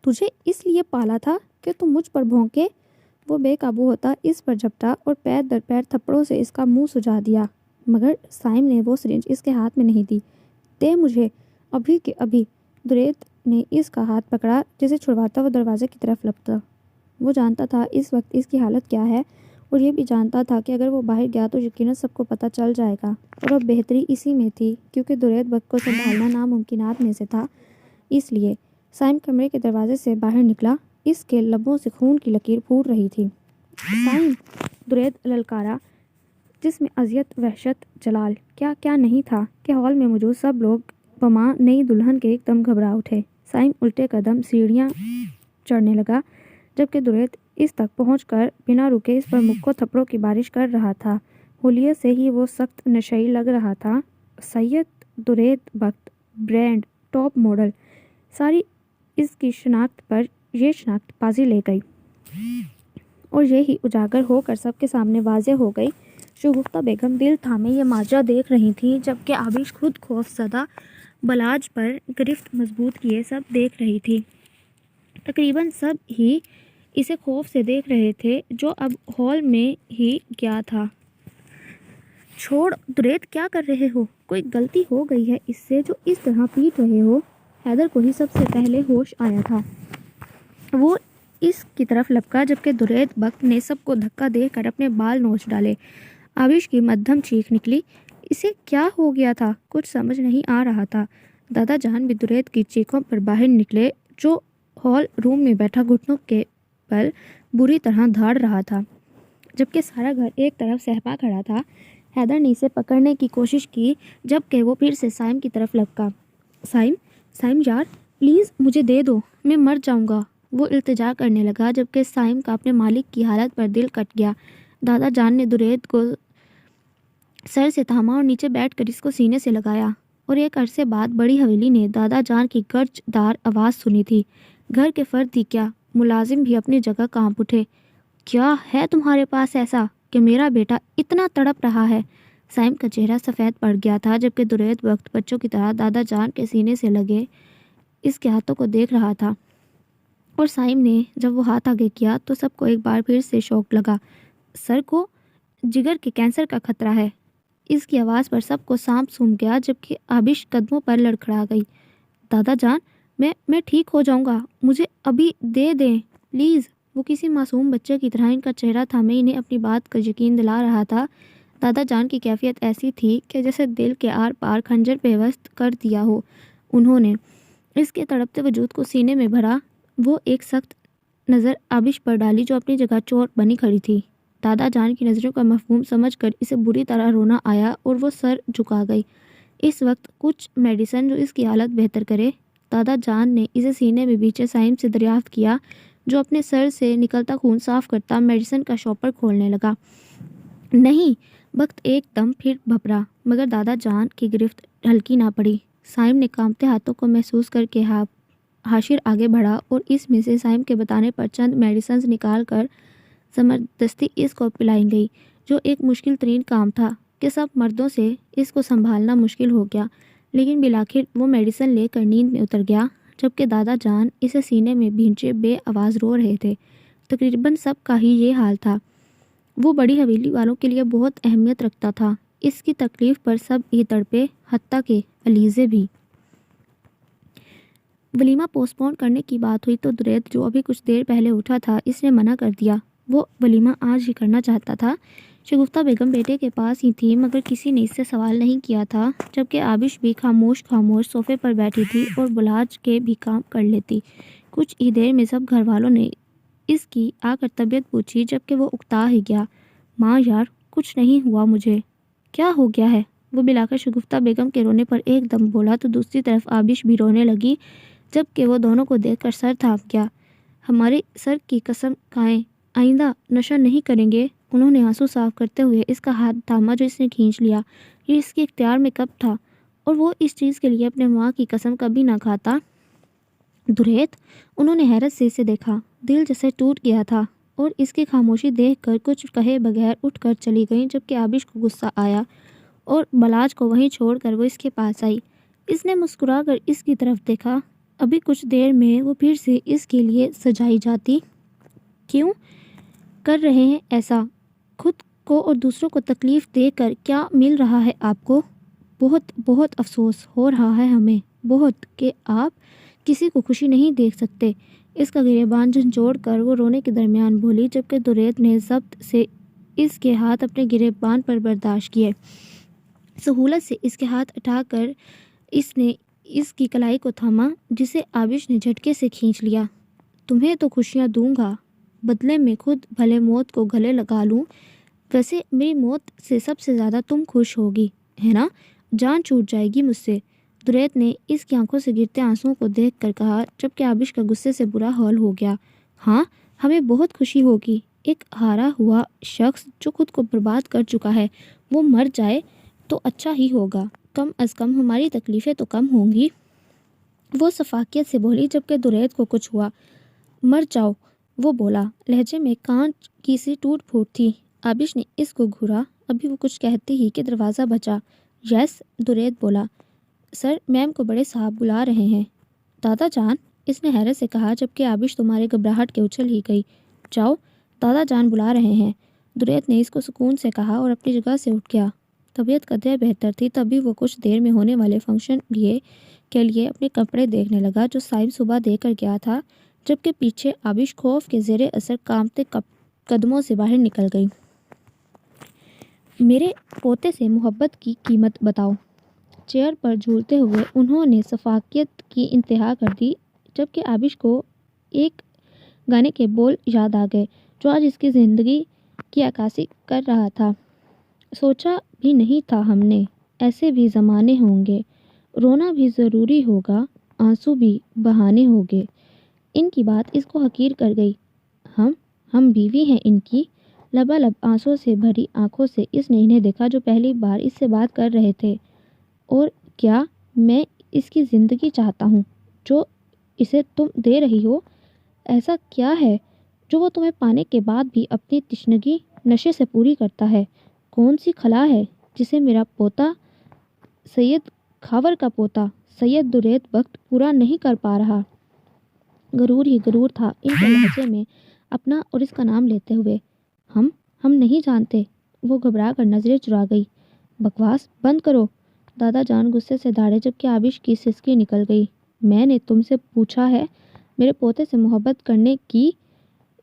تجھے اس لیے پالا تھا کہ تم مجھ پر بھونکے۔ وہ بے قابو ہوتا اس پر جھپٹا اور پیر در پیر تھپڑوں سے اس کا منہ سجا دیا، مگر سائم نے وہ سرنج اس کے ہاتھ میں نہیں دی۔ دے مجھے ابھی کے ابھی۔ درید نے اس کا ہاتھ پکڑا جسے چھڑواتا وہ دروازے کی طرف لپتا۔ وہ جانتا تھا اس وقت اس کی حالت کیا ہے اور یہ بھی جانتا تھا کہ اگر وہ باہر گیا تو یقیناً سب کو پتہ چل جائے گا، اور اب بہتری اسی میں تھی کیونکہ درید بخت کو سنبھالنا ناممکنات میں سے تھا۔ اس لیے سائم کمرے کے دروازے سے باہر نکلا، اس کے لبوں سے خون کی لکیر پھوٹ رہی تھی۔ سائم، درید للکارا جس میں اذیت، وحشت، جلال کیا نہیں تھا کہ ہال میں موجود سب لوگ بماں نئی دلہن کے ایک دم گھبرا اٹھے۔ سائم الٹے قدم سیڑھیاں چڑھنے لگا جبکہ درید اس تک پہنچ کر بنا رکے اس پر مکوں تھپڑوں کی بارش کر رہا تھا۔ حلیے سے ہی وہ سخت نشئی لگ رہا تھا۔ سید درید بخت، برینڈ ٹاپ ماڈل، ساری اس کی شناخت پر یہ شناخت بازی لے گئی اور یہی اجاگر ہو کر سب کے سامنے واضح ہو گئی۔ شگفتہ بیگم دل تھامے یہ ماجرا دیکھ رہی تھی جبکہ آبش خود خوف زدہ بلاج پر گرفت مضبوط کیے سب دیکھ رہی تھی۔ تقریباً سب ہی اسے خوف سے دیکھ رہے تھے جو اب ہال میں ہی گیا تھا۔ چھوڑ درید، کیا کر رہے ہو؟ کوئی غلطی ہو گئی ہے اس سے جو اس طرح پیٹ رہے ہو؟ حیدر کو ہی سب سے پہلے ہوش آیا تھا۔ وہ اس کی طرف لپکا جبکہ درید بخت نے سب کو دھکا دے کر اپنے بال نوچ ڈالے۔ آبش کی مدھم چیخ نکلی۔ اسے کیا ہو گیا تھا؟ کچھ سمجھ نہیں آ رہا تھا۔ دادا جان بھی درید کی چیخوں پر باہر نکلے جو ہال روم میں بیٹھا گھٹنوں کے بل بری طرح دھاڑ رہا تھا جبکہ سارا گھر ایک طرف سہما کھڑا تھا۔ حیدر نے اسے پکڑنے کی کوشش کی جبکہ وہ پھر سے سائم کی طرف لپکا۔ سائم یار پلیز مجھے دے دو، میں مر جاؤں گا، وہ التجا کرنے لگا جبکہ سائم کا اپنے مالک کی حالت پر دل کٹ گیا۔ دادا جان نے درید کو سر سے تھاما اور نیچے بیٹھ کر اس کو سینے سے لگایا، اور ایک عرصے بعد بڑی حویلی نے دادا جان کی گرج دار آواز سنی تھی۔ گھر کے فرد ہی کیا، ملازم بھی اپنی جگہ کانپ اٹھے۔ کیا ہے تمہارے پاس ایسا کہ میرا بیٹا اتنا تڑپ رہا ہے؟ سائم کا چہرہ سفید پڑ گیا تھا جبکہ درید وقت بچوں کی طرح دادا جان کے سینے سے لگے اس کے ہاتھوں کو دیکھ رہا تھا، اور سائم نے جب وہ ہاتھ آگے کیا تو سب کو ایک بار پھر سے شوق لگا۔ سر کو جگر کے کینسر کا خطرہ ہے۔ اس کی آواز پر سب کو سانپ سونپ گیا جبکہ آبش قدموں پر لڑکھڑا گئی۔ دادا جان، میں ٹھیک ہو جاؤں گا، مجھے ابھی دے دیں پلیز۔ وہ کسی معصوم بچے کی طرح ان کا چہرہ تھامے انہیں اپنی بات کا یقین دلا رہا تھا۔ دادا جان کی کیفیت ایسی تھی کہ جیسے دل کے آر پار خنجر پیوست کر دیا ہو۔ انہوں نے اس کے تڑپتے وجود کو سینے میں بھرا۔ وہ ایک سخت نظر آبش پر ڈالی جو اپنی جگہ چور بنی کھڑی تھی۔ دادا جان کی نظروں کا مفہوم سمجھ کر اسے بری طرح رونا آیا اور وہ سر جھکا گئی۔ اس وقت کچھ میڈیسن جو اس کی حالت بہتر کرے۔ دادا جان نے اسے سینے میں بیچے سائم سے دریافت کیا جو اپنے سر سے نکلتا خون صاف کرتا میڈیسن کا شاپر کھولنے لگا۔ نہیں، بخت ایک دم پھر بھپرا، مگر دادا جان کی گرفت ہلکی نہ پڑی۔ سائم نے کانپتے ہاتھوں کو محسوس کر کے حاشر آگے بڑھا اور اس میں سے سائم کے بتانے پر چند میڈیسنز نکال کر زبردستی اس کو پلائی گئی، جو ایک مشکل ترین کام تھا کہ سب مردوں سے اس کو سنبھالنا مشکل ہو گیا، لیکن بالآخر وہ میڈیسن لے کر نیند میں اتر گیا جبکہ دادا جان اسے سینے میں بھینچے بے آواز رو رہے تھے۔ تقریباً سب کا ہی یہ حال تھا۔ وہ بڑی حویلی والوں کے لیے بہت اہمیت رکھتا تھا۔ اس کی تکلیف پر سب ہی تڑپے، حتیٰ کہ علیزے بھی۔ ولیمہ پوسٹ پون کرنے کی بات ہوئی تو دریت جو ابھی کچھ دیر پہلے اٹھا تھا اس نے منع کر دیا۔ وہ ولیمہ آج ہی کرنا چاہتا تھا۔ شگفتہ بیگم بیٹے کے پاس ہی تھی مگر کسی نے اس سے سوال نہیں کیا تھا، جبکہ آبش بھی خاموش صوفے پر بیٹھی تھی اور بلاج کے بھی کام کر لیتی۔ کچھ ہی دیر میں سب گھر والوں نے اس کی آ کر طبیعت پوچھی، جبکہ وہ اکتا ہی گیا۔ ماں یار کچھ نہیں ہوا مجھے۔ کیا ہو گیا ہے؟ وہ بلا کر شگفتہ بیگم کے رونے پر ایک دم بولا تو دوسری طرف آبش بھی رونے لگی، جبکہ وہ دونوں کو دیکھ کر سر تھام گیا۔ ہمارے سر کی قسم کھائیں آئندہ نشہ نہیں کریں گے۔ انہوں نے آنسو صاف کرتے ہوئے اس کا ہاتھ تھاما جو اس نے کھینچ لیا۔ یہ اس کے اختیار میں کب تھا اور وہ اس چیز کے لیے اپنے ماں کی قسم کبھی نہ کھاتا۔ دریت، انہوں نے حیرت سے اسے دیکھا، دل جیسے ٹوٹ گیا تھا اور اس کی خاموشی دیکھ کر کچھ کہے بغیر اٹھ کر چلی گئیں، جبکہ آبش کو غصہ آیا اور بلاج کو وہیں چھوڑ کر وہ اس کے پاس آئی۔ اس نے مسکرا کر اس کی طرف دیکھا۔ ابھی کچھ دیر میں وہ پھر سے اس کے لیے سجائی جاتی۔ کیوں کر رہے ہیں ایسا؟ خود کو اور دوسروں کو تکلیف دے کر کیا مل رہا ہے آپ کو؟ بہت بہت افسوس ہو رہا ہے ہمیں، بہت، کہ آپ کسی کو خوشی نہیں دیکھ سکتے۔ اس کا گریبان جھنجھوڑ کر وہ رونے کے درمیان بولی، جبکہ دریت نے ضبط سے اس کے ہاتھ اپنے گریبان پر برداشت کیے۔ سہولت سے اس کے ہاتھ اٹھا کر اس نے اس کی کلائی کو تھاما، جسے آبش نے جھٹکے سے کھینچ لیا۔ تمہیں تو خوشیاں دوں گا، بدلے میں خود بھلے موت کو گلے لگا لوں۔ ویسے میری موت سے سب سے زیادہ تم خوش ہوگی، ہے نا؟ جان چھوٹ جائے گی مجھ سے، دریت نے اس کی آنکھوں سے گرتے آنسوؤں کو دیکھ کر کہا، جبکہ آبش کا غصے سے برا حال ہو گیا۔ ہاں ہمیں بہت خوشی ہوگی۔ ایک ہارا ہوا شخص جو خود کو برباد کر چکا ہے وہ مر جائے تو اچھا ہی ہوگا، کم از کم ہماری تکلیفیں تو کم ہوں گی۔ وہ شفقت سے بولی، جبکہ دریت کو کچھ ہوا۔ مر جاؤ، وہ بولا، لہجے میں کانچ کی سی ٹوٹ پھوٹ تھی۔ آبش نے اس کو گھورا۔ ابھی وہ کچھ کہتی ہی کہ دروازہ بجا۔ یس، دریت بولا، سر میم کو بڑے صاحب بلا رہے ہیں۔ دادا جان، اس نے حیرت سے کہا، جبکہ آبش تمہارے گھبراہٹ کے اچھل ہی گئی۔ جاؤ، دادا جان بلا رہے ہیں، دریت نے اس کو سکون سے کہا اور اپنی جگہ سے اٹھ گیا۔ طبیعت قدرے بہتر تھی، تبھی وہ کچھ دیر میں ہونے والے فنکشن کے لیے اپنے کپڑے دیکھنے لگا جو صاحب صبح دے کر گیا تھا، جبکہ پیچھے آبش خوف کے زیر اثر کانپتے قدموں سے باہر نکل گئی۔ میرے پوتے سے محبت کی قیمت بتاؤ۔ چیئر پر جھولتے ہوئے انہوں نے شفقت کی انتہا کر دی، جبکہ آبش کو ایک گانے کے بول یاد آ گئے جو آج اس کی زندگی کی عکاسی کر رہا تھا۔ سوچا بھی نہیں تھا ہم نے ایسے بھی زمانے ہوں گے، رونا بھی ضروری ہوگا، آنسو بھی بہانے ہوگے۔ ان کی بات اس کو حقیر کر گئی۔ ہم بیوی ہیں ان کی۔ لبالب آنسو سے بھری آنکھوں سے اس نے انہیں دیکھا جو پہلی بار اس سے بات کر رہے تھے۔ اور کیا میں اس کی زندگی چاہتا ہوں جو اسے تم دے رہی ہو؟ ایسا کیا ہے جو وہ تمہیں پانے کے بعد بھی اپنی تشنگی نشے سے پوری کرتا ہے؟ کون سی خلا ہے جسے میرا پوتا، سید خاور کا پوتا سید دریت بخت پورا نہیں کر پا رہا؟ غرور ہی غرور تھا ان کے لہجے میں اپنا اور اس کا نام لیتے ہوئے۔ ہم نہیں جانتے۔ وہ گھبرا کر نظریں چرا گئی۔ بکواس بند کرو، دادا جان غصے سے دھاڑے، جبکہ آبش کی سسکی نکل گئی۔ میں نے تم سے پوچھا ہے میرے پوتے سے محبت کرنے کی،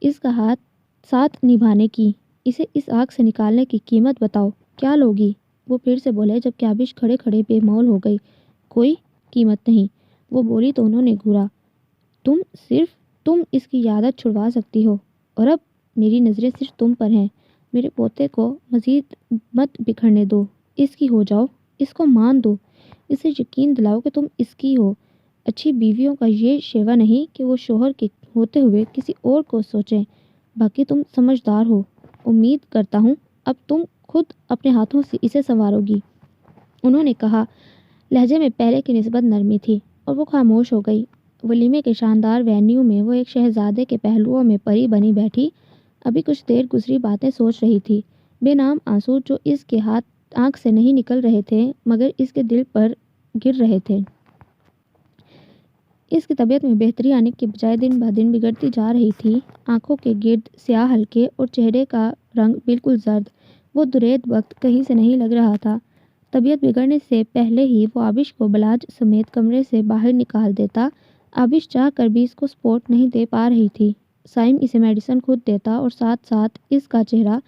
اس کا ساتھ نبھانے کی، اسے اس آگ سے نکالنے کی قیمت بتاؤ، کیا لوگی؟ وہ پھر سے بولے، جبکہ آبش کھڑے کھڑے بے مول ہو گئی۔ کوئی قیمت نہیں، وہ بولی تو انہوں نے گھورا۔ تم اس کی عادت چھڑوا سکتی ہو، اور اب میری نظریں صرف تم پر ہیں۔ میرے پوتے کو مزید مت بکھرنے دو، اس کی ہو جاؤ، اس کو مان دو، اسے یقین دلاؤ کہ تم اس کی ہو۔ اچھی بیویوں کا یہ شیوا نہیں کہ وہ شوہر کے ہوتے ہوئے کسی اور کو سوچیں۔ باقی تم سمجھدار ہو، امید کرتا ہوں اب تم خود اپنے ہاتھوں سے اسے سنوارو گی، انہوں نے کہا۔ لہجے میں پہلے کی نسبت نرمی تھی اور وہ خاموش ہو گئی۔ ولیمے کے شاندار وینیو میں وہ ایک شہزادے کے پہلوؤں میں پری بنی بیٹھی، ابھی کچھ دیر گزری باتیں سوچ رہی تھی۔ بے نام آنسو جو اس کے آنکھ سے نہیں نکل رہے تھے مگر اس کے دل پر گر رہے تھے۔ اس کی طبیعت میں بہتری آنے کے بجائے دن بہ دن بگڑتی جا رہی تھی۔ آنکھوں کے گرد سیاہ حلقے اور چہرے کا رنگ بالکل زرد۔ وہ درید وقت کہیں سے نہیں لگ رہا تھا۔ طبیعت بگڑنے سے پہلے ہی وہ آبش کو بلاج سمیت کمرے سے باہر نکال دیتا۔ آبش چاہ کر بھی اس کو سپورٹ نہیں دے پا رہی تھی۔ سائم اسے میڈیسن خود دیتا اور ساتھ ساتھ اس کا چہرہ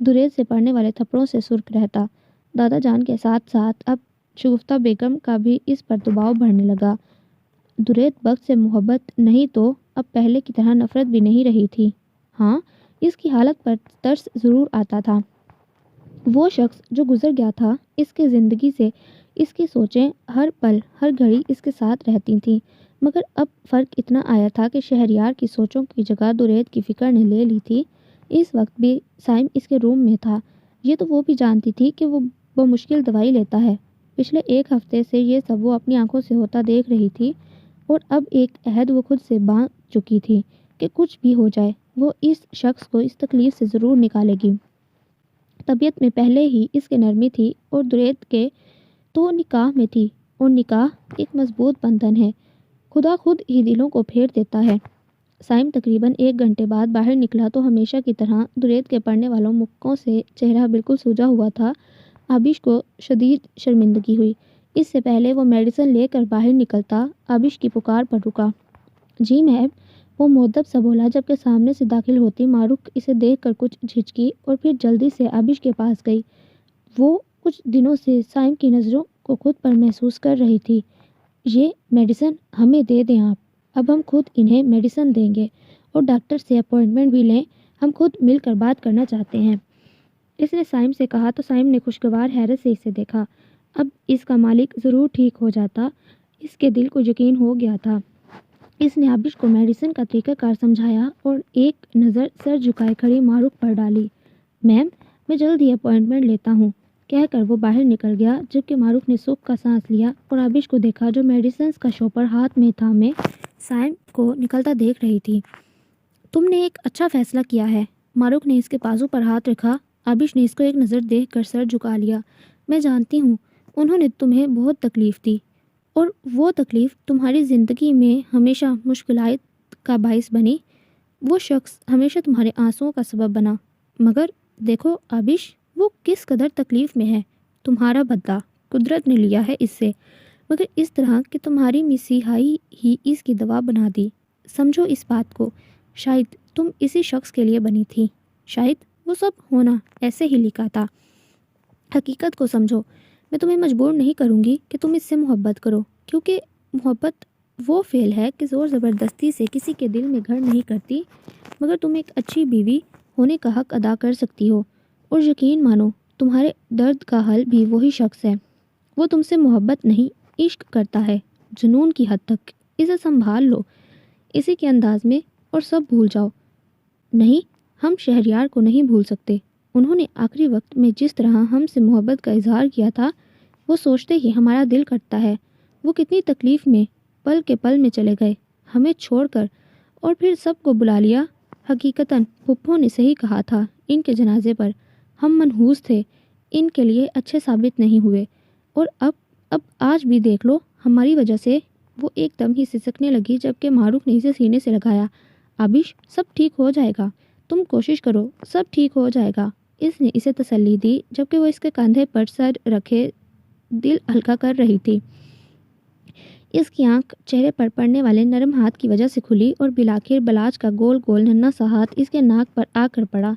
درید سے پڑنے والے تھپڑوں سے سرخ رہتا۔ دادا جان کے ساتھ ساتھ اب شگفتہ بیگم کا بھی اس پر دباؤ بڑھنے لگا۔ درید بخت سے محبت نہیں تو اب پہلے کی طرح نفرت بھی نہیں رہی تھی۔ ہاں، اس کی حالت پر ترس ضرور آتا تھا۔ وہ شخص جو گزر گیا تھا، اس کے زندگی سے اس کی سوچیں ہر پل ہر گھڑی اس کے ساتھ رہتی تھیں، مگر اب فرق اتنا آیا تھا کہ شہریار کی سوچوں کی جگہ درید کی فکر نے لے لی تھی۔ اس وقت بھی سائم اس کے روم میں تھا۔ یہ تو وہ بھی جانتی تھی کہ وہ مشکل دوائی لیتا ہے۔ پچھلے ایک ہفتے سے یہ سب وہ اپنی آنکھوں سے ہوتا دیکھ رہی تھی، اور اب ایک عہد وہ خود سے باندھ چکی تھی کہ کچھ بھی ہو جائے وہ اس شخص کو اس تکلیف سے ضرور نکالے گی۔ طبیعت میں پہلے ہی اس کے نرمی تھی اور درید کے تو نکاح میں تھی، اور نکاح ایک مضبوط بندھن ہے۔ خدا خود ہی دلوں کو پھیر دیتا ہے۔ سائم تقریباً 1 گھنٹے بعد باہر نکلا تو ہمیشہ کی طرح درید کے پڑھنے والوں مکوں سے چہرہ بالکل سوجا ہوا تھا۔ آبش کو شدید شرمندگی ہوئی۔ اس سے پہلے وہ میڈیسن لے کر باہر نکلتا، آبش کی پکار پر رکا۔ جی میم، وہ مؤدب سا بولا جبکہ سامنے سے داخل ہوتی معروف اسے دیکھ کر کچھ جھجکی اور پھر جلدی سے آبش کے پاس گئی۔ وہ کچھ دنوں سے سائم کی نظروں کو خود پر محسوس کر رہی تھی۔ یہ میڈیسن ہمیں دے دیں آپ، اب ہم خود انہیں میڈیسن دیں گے، اور ڈاکٹر سے اپوائنٹمنٹ بھی لیں، ہم خود مل کر بات کرنا چاہتے ہیں۔ اس نے سائم سے کہا تو سائم نے خوشگوار حیرت سے اسے دیکھا۔ اب اس کا مالک ضرور ٹھیک ہو جاتا، اس کے دل کو یقین ہو گیا تھا۔ اس نے آبش کو میڈیسن کا طریقہ کار سمجھایا اور ایک نظر سر جھکائے کھڑی معروف پر ڈالی۔ میم، میں جلد ہی اپوائنٹمنٹ لیتا ہوں، کہہ کر وہ باہر نکل گیا، جبکہ معروف نے سکھ کا سانس لیا اور آبش کو دیکھا جو میڈیسنز کا شاپر ہاتھ میں تھامے سائم کو نکلتا دیکھ رہی تھی۔ تم نے ایک اچھا فیصلہ کیا ہے۔ معروف نے اس کے بازو پر ہاتھ رکھا۔ آبش نے اس کو ایک نظر دیکھ کر سر جھکا لیا۔ میں جانتی ہوں انہوں نے تمہیں بہت تکلیف دی، اور وہ تکلیف تمہاری زندگی میں ہمیشہ مشکلات کا باعث بنی۔ وہ شخص ہمیشہ تمہارے آنسوؤں کا سبب بنا، مگر دیکھو آبش، وہ کس قدر تکلیف میں ہے۔ تمہارا بدلہ قدرت نے لیا ہے اس سے، مگر اس طرح کہ تمہاری مسیحائی ہی اس کی دوا بنا دی۔ سمجھو اس بات کو، شاید تم اسی شخص کے لیے بنی تھی، شاید وہ سب ہونا ایسے ہی لکھا تھا۔ حقیقت کو سمجھو۔ میں تمہیں مجبور نہیں کروں گی کہ تم اس سے محبت کرو، کیونکہ محبت وہ فعل ہے کہ زور زبردستی سے کسی کے دل میں گھر نہیں کرتی، مگر تم ایک اچھی بیوی ہونے کا حق ادا کر سکتی ہو۔ اور یقین مانو، تمہارے درد کا حل بھی وہی شخص ہے۔ وہ تم سے محبت نہیں، عشق کرتا ہے، جنون کی حد تک۔ اسے سنبھال لو اسی کے انداز میں اور سب بھول جاؤ۔ نہیں، ہم شہریار کو نہیں بھول سکتے۔ انہوں نے آخری وقت میں جس طرح ہم سے محبت کا اظہار کیا تھا، وہ سوچتے ہی ہمارا دل کٹتا ہے۔ وہ کتنی تکلیف میں پل کے پل میں چلے گئے، ہمیں چھوڑ کر، اور پھر سب کو بلا لیا۔ حقیقتاً پھپھو نے صحیح کہا تھا، ان کے جنازے پر ہم منحوس تھے، ان کے لیے اچھے ثابت نہیں ہوئے، اور اب آج بھی دیکھ لو ہماری وجہ سے۔ وہ ایک دم ہی سسکنے لگی جبکہ معروف نے اسے سینے سے لگایا۔ آبش، سب ٹھیک ہو جائے گا، تم کوشش کرو، سب ٹھیک ہو جائے گا۔ اس نے اسے تسلی دی جبکہ وہ اس کے کندھے پر سر رکھے دل ہلکا کر رہی تھی۔ اس کی آنکھ چہرے پر پڑنے والے نرم ہاتھ کی وجہ سے کھلی اور بالآخر بلاج کا گول گول ننھا سا ہاتھ اس کے ناک پر آ کر پڑا۔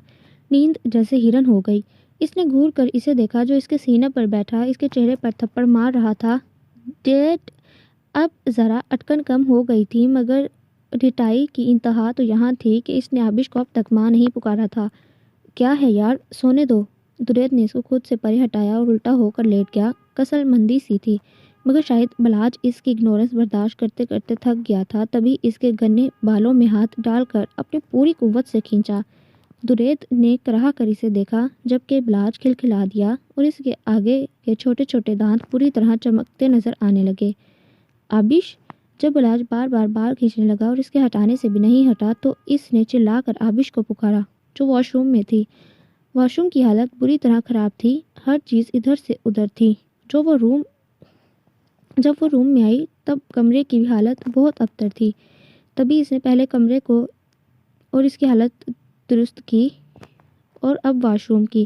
نیند جیسے ہرن ہو گئی۔ اس نے گھور کر اسے دیکھا جو اس کے سینے پر بیٹھا اس کے چہرے پر تھپڑ مار رہا تھا۔ ڈیڈ! اب ذرا اٹکن کم ہو گئی تھی، مگر رٹائی کی انتہا تو یہاں تھی کہ اس نے آبش کو اب تک ماں نہیں پکارا تھا۔ کیا ہے یار، سونے دو۔ درید نے اس کو خود سے پرے ہٹایا اور الٹا ہو کر لیٹ گیا۔ کسل مندی سی تھی، مگر شاید بلاج اس کی اگنورنس برداشت کرتے کرتے تھک گیا تھا، تبھی اس کے گھنے بالوں میں ہاتھ ڈال کر اپنی پوری قوت سے کھینچا۔ درید نے کراہ کر اسے دیکھا جبکہ بلاج کھلکھلا دیا اور اس کے آگے کے چھوٹے چھوٹے دانت پوری طرح چمکتے نظر آنے لگے۔ آبش! جب بلاج بار بار بال کھینچنے لگا اور اس کے ہٹانے سے بھی نہیں ہٹا تو اس نے چلا کر آبش کو پکارا، جو واش روم میں تھی۔ واش روم کی حالت بری طرح خراب تھی، ہر چیز ادھر سے ادھر تھی۔ جب وہ روم میں آئی تب کمرے کی بھی حالت بہت ابتر تھی۔ تبھی اس نے پہلے کمرے کو اور اس کی حالت درست کی اور اب واش روم کی۔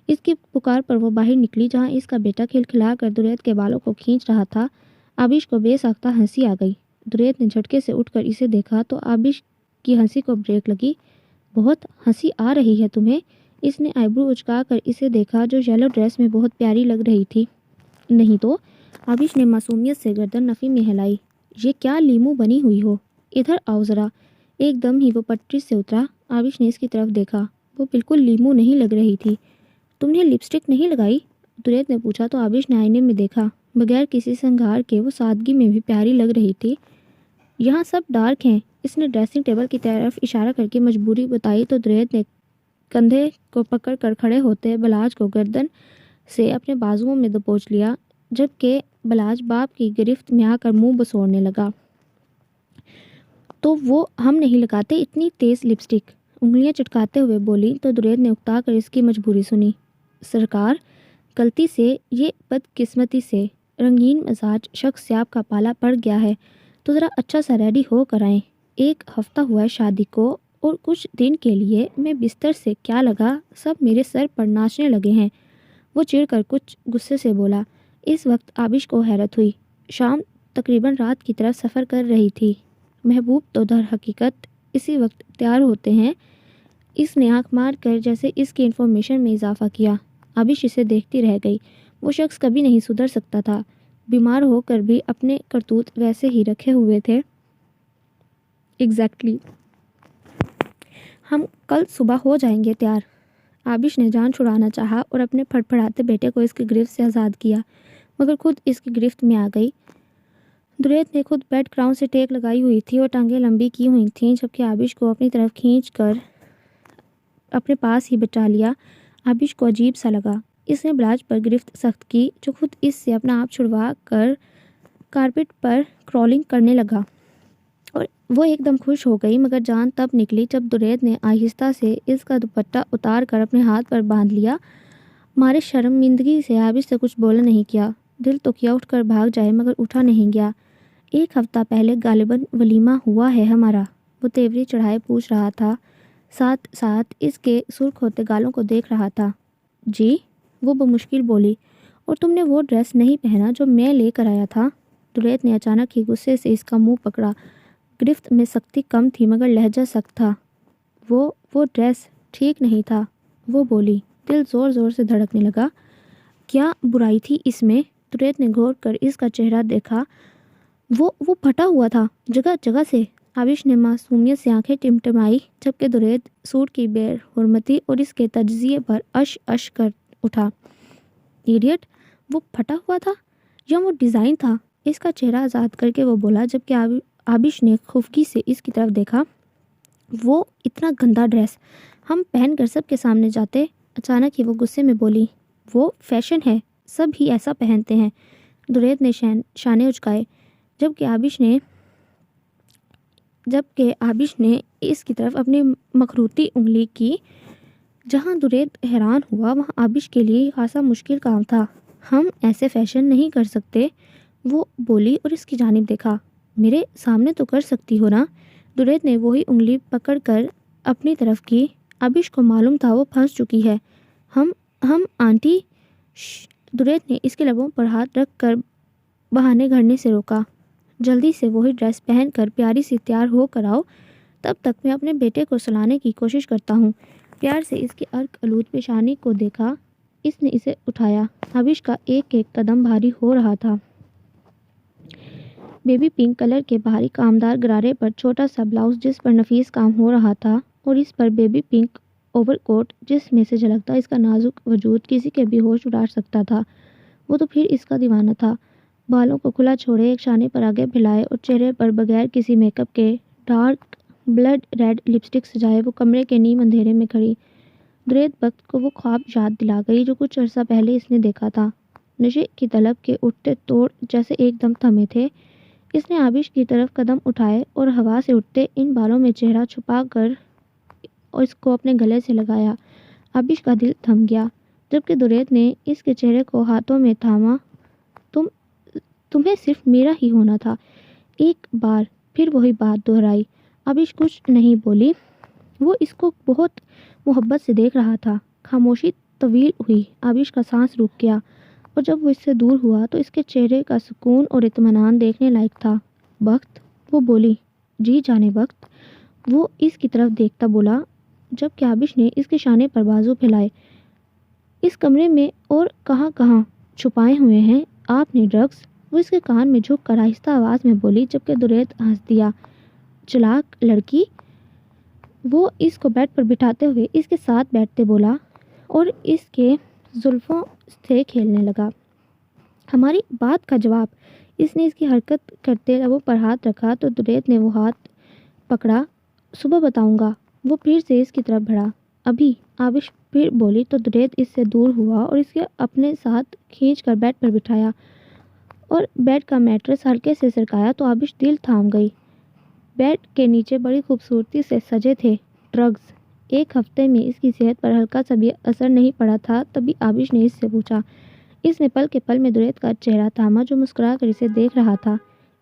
اس کی پکار پر وہ باہر نکلی جہاں اس کا بیٹا کھلکھلا کر درید کے بالوں کو کھینچ رہا تھا۔ آبش کو بے ساختہ ہنسی آ گئی۔ درید نے جھٹکے سے اٹھ کر اسے دیکھا تو آبش کی ہنسی کو بریک لگی۔ بہت ہنسی آ رہی ہے تمہیں؟ اس نے آئیبرو اچکا کر اسے دیکھا جو یلو ڈریس میں بہت پیاری لگ رہی تھی۔ نہیں تو، آبش نے معصومیت سے گردن نفی میں ہلائی۔ یہ کیا لیمو بنی ہوئی ہو؟ ادھر آؤ ذرا۔ ایک دم ہی وہ پٹری سے اترا۔ آبش نے اس کی طرف دیکھا۔ وہ بالکل لیمو نہیں لگ رہی تھی۔ تم نے لپسٹک نہیں لگائی؟ درید نے پوچھا تو آبش نے آئینے میں دیکھا۔ بغیر کسی سنگھار کے وہ سادگی میں بھی پیاری لگ رہی تھی۔ یہاں سب ڈارک ہیں۔ اس نے ڈریسنگ ٹیبل کی طرف اشارہ کر کے مجبوری بتائی تو درید نے کندھے کو پکڑ کر کھڑے ہوتے بلاج کو گردن سے اپنے بازوؤں میں دبوچ لیا، جبکہ بلاج باپ کی گرفت میں آ کر منہ بسوڑنے لگا۔ تو وہ ہم نہیں لگاتے اتنی تیز لپسٹک، انگلیاں چٹکاتے ہوئے بولی تو درید نے اکتا کر اس کی مجبوری سنی۔ سرکار، غلطی سے، یہ بدقسمتی سے رنگین مزاج شخص سے آپ کا پالا پڑ گیا ہے تو ذرا اچھا سا ریڈی ہو کر آئیں۔ 1 ہفتہ ہوا ہے شادی کو اور کچھ دن کے لیے میں بستر سے کیا لگا سب میرے سر پر ناچنے لگے ہیں۔ وہ چڑ کر کچھ غصے سے بولا۔ اس وقت آبش کو حیرت ہوئی۔ شام تقریباً رات کی طرف سفر کر رہی تھی۔ محبوب تو در حقیقت اسی وقت تیار ہوتے ہیں۔ اس نے آنکھ مار کر جیسے اس کی انفارمیشن میں اضافہ کیا۔ آبش اسے دیکھتی رہ گئی۔ وہ شخص کبھی نہیں سدھر سکتا تھا۔ بیمار ہو کر بھی اپنے کرتوت ویسے ہی رکھے ہوئے تھے۔ ایگزیکٹلی۔ ہم کل صبح ہو جائیں گے تیار۔ آبش نے جان چھڑانا چاہا اور اپنے پھڑ پھڑاتے بیٹے کو اس کی گرفت سے آزاد کیا، مگر خود اس کی گرفت میں آ گئی۔ درید نے خود بیڈ گراؤنڈ سے ٹیک لگائی ہوئی تھی اور ٹانگیں لمبی کی ہوئی تھیں، جبکہ آبش کو اپنی طرف کھینچ کر اپنے پاس ہی بٹھا لیا۔ آبش کو عجیب سا لگا۔ اس نے بلاج پر گرفت سخت کی جو خود اس سے اپنا آپ چھڑوا کر کارپٹ پر کرالنگ کرنے لگا، اور وہ ایک دم خوش ہو گئی، مگر جان تب نکلی جب درید نے آہستہ سے اس کا دوپٹہ اتار کر اپنے ہاتھ پر باندھ لیا۔ مارے شرمندگی سے آبش سے کچھ بولا نہیں کیا۔ دل تو کیا اٹھ کر بھاگ جائے مگر اٹھا نہیں گیا۔ 1 ہفتہ پہلے غالباً ولیمہ ہوا ہے ہمارا، وہ تیوری چڑھائے پوچھ رہا تھا، ساتھ ساتھ اس کے سرخ ہوتے گالوں کو دیکھ رہا تھا۔ جی، وہ بمشکل بولی۔ اور تم نے وہ ڈریس نہیں پہنا جو میں لے کر آیا تھا؟ درید نے اچانک ہی غصے سے اس کا منہ پکڑا۔ گرفت میں سختی کم تھی مگر لہجہ سخت تھا۔ وہ ڈریس ٹھیک نہیں تھا، وہ بولی۔ دل زور زور سے دھڑکنے لگا۔ کیا برائی تھی اس میں؟ درید نے گھور کر اس کا چہرہ دیکھا۔ وہ پھٹا ہوا تھا جگہ جگہ سے۔ آبش نے معصومیت سے آنکھیں ٹمٹمائی، جبکہ درید سوٹ کی بے حرمتی اور اس کے تجزیے پر اش کر اٹھا۔ ایڈیٹ، وہ پھٹا ہوا تھا یا وہ ڈیزائن تھا؟ اس کا چہرہ آزاد کر کے وہ بولا، جبکہ آبش نے خفگی سے اس کی طرف دیکھا۔ وہ اتنا گندا ڈریس ہم پہن کر سب کے سامنے جاتے؟ اچانک ہی وہ غصے میں بولی۔ وہ فیشن ہے، سب ہی ایسا پہنتے ہیں۔ درید نے شانے اچکائے، جبکہ آبش نے اس کی طرف اپنی مخروطی انگلی کی۔ جہاں درید حیران ہوا وہاں آبش کے لیے خاصا مشکل کام تھا۔ ہم ایسے فیشن نہیں کر سکتے، وہ بولی اور اس کی جانب دیکھا۔ میرے سامنے تو کر سکتی ہو نا؟ درید نے وہی انگلی پکڑ کر اپنی طرف کی۔ آبش کو معلوم تھا وہ پھنس چکی ہے۔ ہم آنٹی، درید نے اس کے لبوں پر ہاتھ رکھ کر بہانے گھڑنے سے روکا۔ جلدی سے وہی ڈریس پہن کر پیاری سی تیار ہو کر آؤ، تب تک میں اپنے بیٹے کو سلانے کی کوشش کرتا ہوں۔ پیار سے اس کی ارق آلود پیشانی کو دیکھا۔ اس نے اسے اٹھایا۔ آبش کا ایک ایک قدم بھاری ہو رہا تھا۔ بیبی پنک کلر کے بھاری کامدار غرارے پر چھوٹا سا بلاؤز جس پر نفیس کام ہو رہا تھا، اور اس پر بیبی پنک اوور کوٹ جس میں سے جھلکتا اس کا نازک وجود کسی کے بھی ہوش اڑا سکتا تھا۔ وہ تو پھر اس کا دیوانہ تھا۔ بالوں کو کھلا چھوڑے ایک شانے پر آگے پھیلائے اور چہرے پر بغیر کسی میک اپ کے ڈارک بلڈ ریڈ لپسٹک سجائے وہ کمرے کے نیم اندھیرے میں کھڑی۔ درید وقت کو وہ خواب یاد دلا گئی جو کچھ عرصہ پہلے اس نے دیکھا تھا۔ نشے کی طلب کے اٹھتے توڑ جیسے ایک دم تھمے تھے۔ اس نے آبش کی طرف قدم اٹھائے اور ہوا سے اٹھتے ان بالوں میں چہرہ چھپا کر اس کو اپنے گلے سے لگایا۔ آبش کا دل تھم گیا، جبکہ درید نے اس کے چہرے کو ہاتھوں میں تھاما۔ تمہیں صرف میرا ہی ہونا تھا۔ ایک بار پھر وہی بات دہرائی۔ آبش کچھ نہیں بولی۔ وہ اس کو بہت محبت سے دیکھ رہا تھا۔ خاموشی طویل ہوئی، آبش کا سانس رک گیا اور جب وہ اس سے دور ہوا تو اس کے چہرے کا سکون اور اطمینان دیکھنے لائق تھا۔ وقت؟ وہ بولی۔ جی جانے وقت، وہ اس کی طرف دیکھتا بولا، جب کہ آبش نے اس کے شانے پر بازو پھیلائے۔ اس کمرے میں اور کہاں کہاں چھپائے ہوئے ہیں آپ نے ڈرگس؟ وہ اس کے کان میں جھک کر آہستہ آواز میں بولی، جبکہ درید ہنس دیا۔ چلاک لڑکی، وہ اس کو بیڈ پر بٹھاتے ہوئے اس کے ساتھ بیٹھتے بولا اور اس کے زلفوں سے کھیلنے لگا۔ ہماری بات کا جواب؟ اس نے اس کی حرکت کرتے لبوں پر ہاتھ رکھا تو درید نے وہ ہاتھ پکڑا۔ صبح بتاؤں گا۔ وہ پھر سے اس کی طرف بڑھا۔ ابھی؟ آبش پھر بولی تو درید اس سے دور ہوا اور اس کے اپنے ساتھ کھینچ کر بیڈ پر بٹھایا اور بیڈ کا میٹرس ہلکے سے سرکایا تو آبش دل تھام گئی۔ بیڈ کے نیچے بڑی خوبصورتی سے سجے تھے ڈرگس۔ ایک ہفتے میں اس کی صحت پر ہلکا سا بھی اثر نہیں پڑا تھا، تبھی آبش نے اس سے پوچھا۔ اس نے پل کے پل میں درید کا چہرہ تھاما جو مسکرا کر اسے دیکھ رہا تھا۔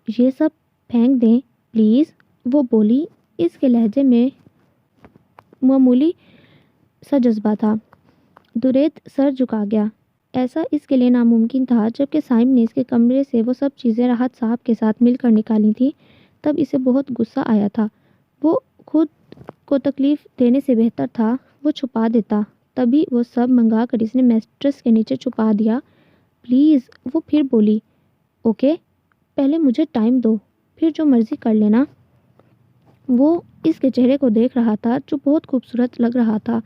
یہ سب پھینک دیں پلیز، وہ بولی۔ اس کے لہجے میں معمولی سا جذبہ تھا۔ درید سر جھکا گیا۔ ایسا اس کے لیے ناممکن تھا۔ جبکہ سائم نے اس کے کمرے سے وہ سب چیزیں راحت صاحب کے ساتھ مل کر نکالی تھیں، تب اسے بہت غصہ آیا تھا۔ وہ خود کو تکلیف دینے سے بہتر تھا وہ چھپا دیتا۔ تبھی وہ سب منگا کر اس نے میٹرس کے نیچے چھپا دیا۔ پلیز، وہ پھر بولی۔ اوکے، پہلے مجھے ٹائم دو، پھر جو مرضی کر لینا۔ وہ اس کے چہرے کو دیکھ رہا تھا جو بہت خوبصورت لگ رہا تھا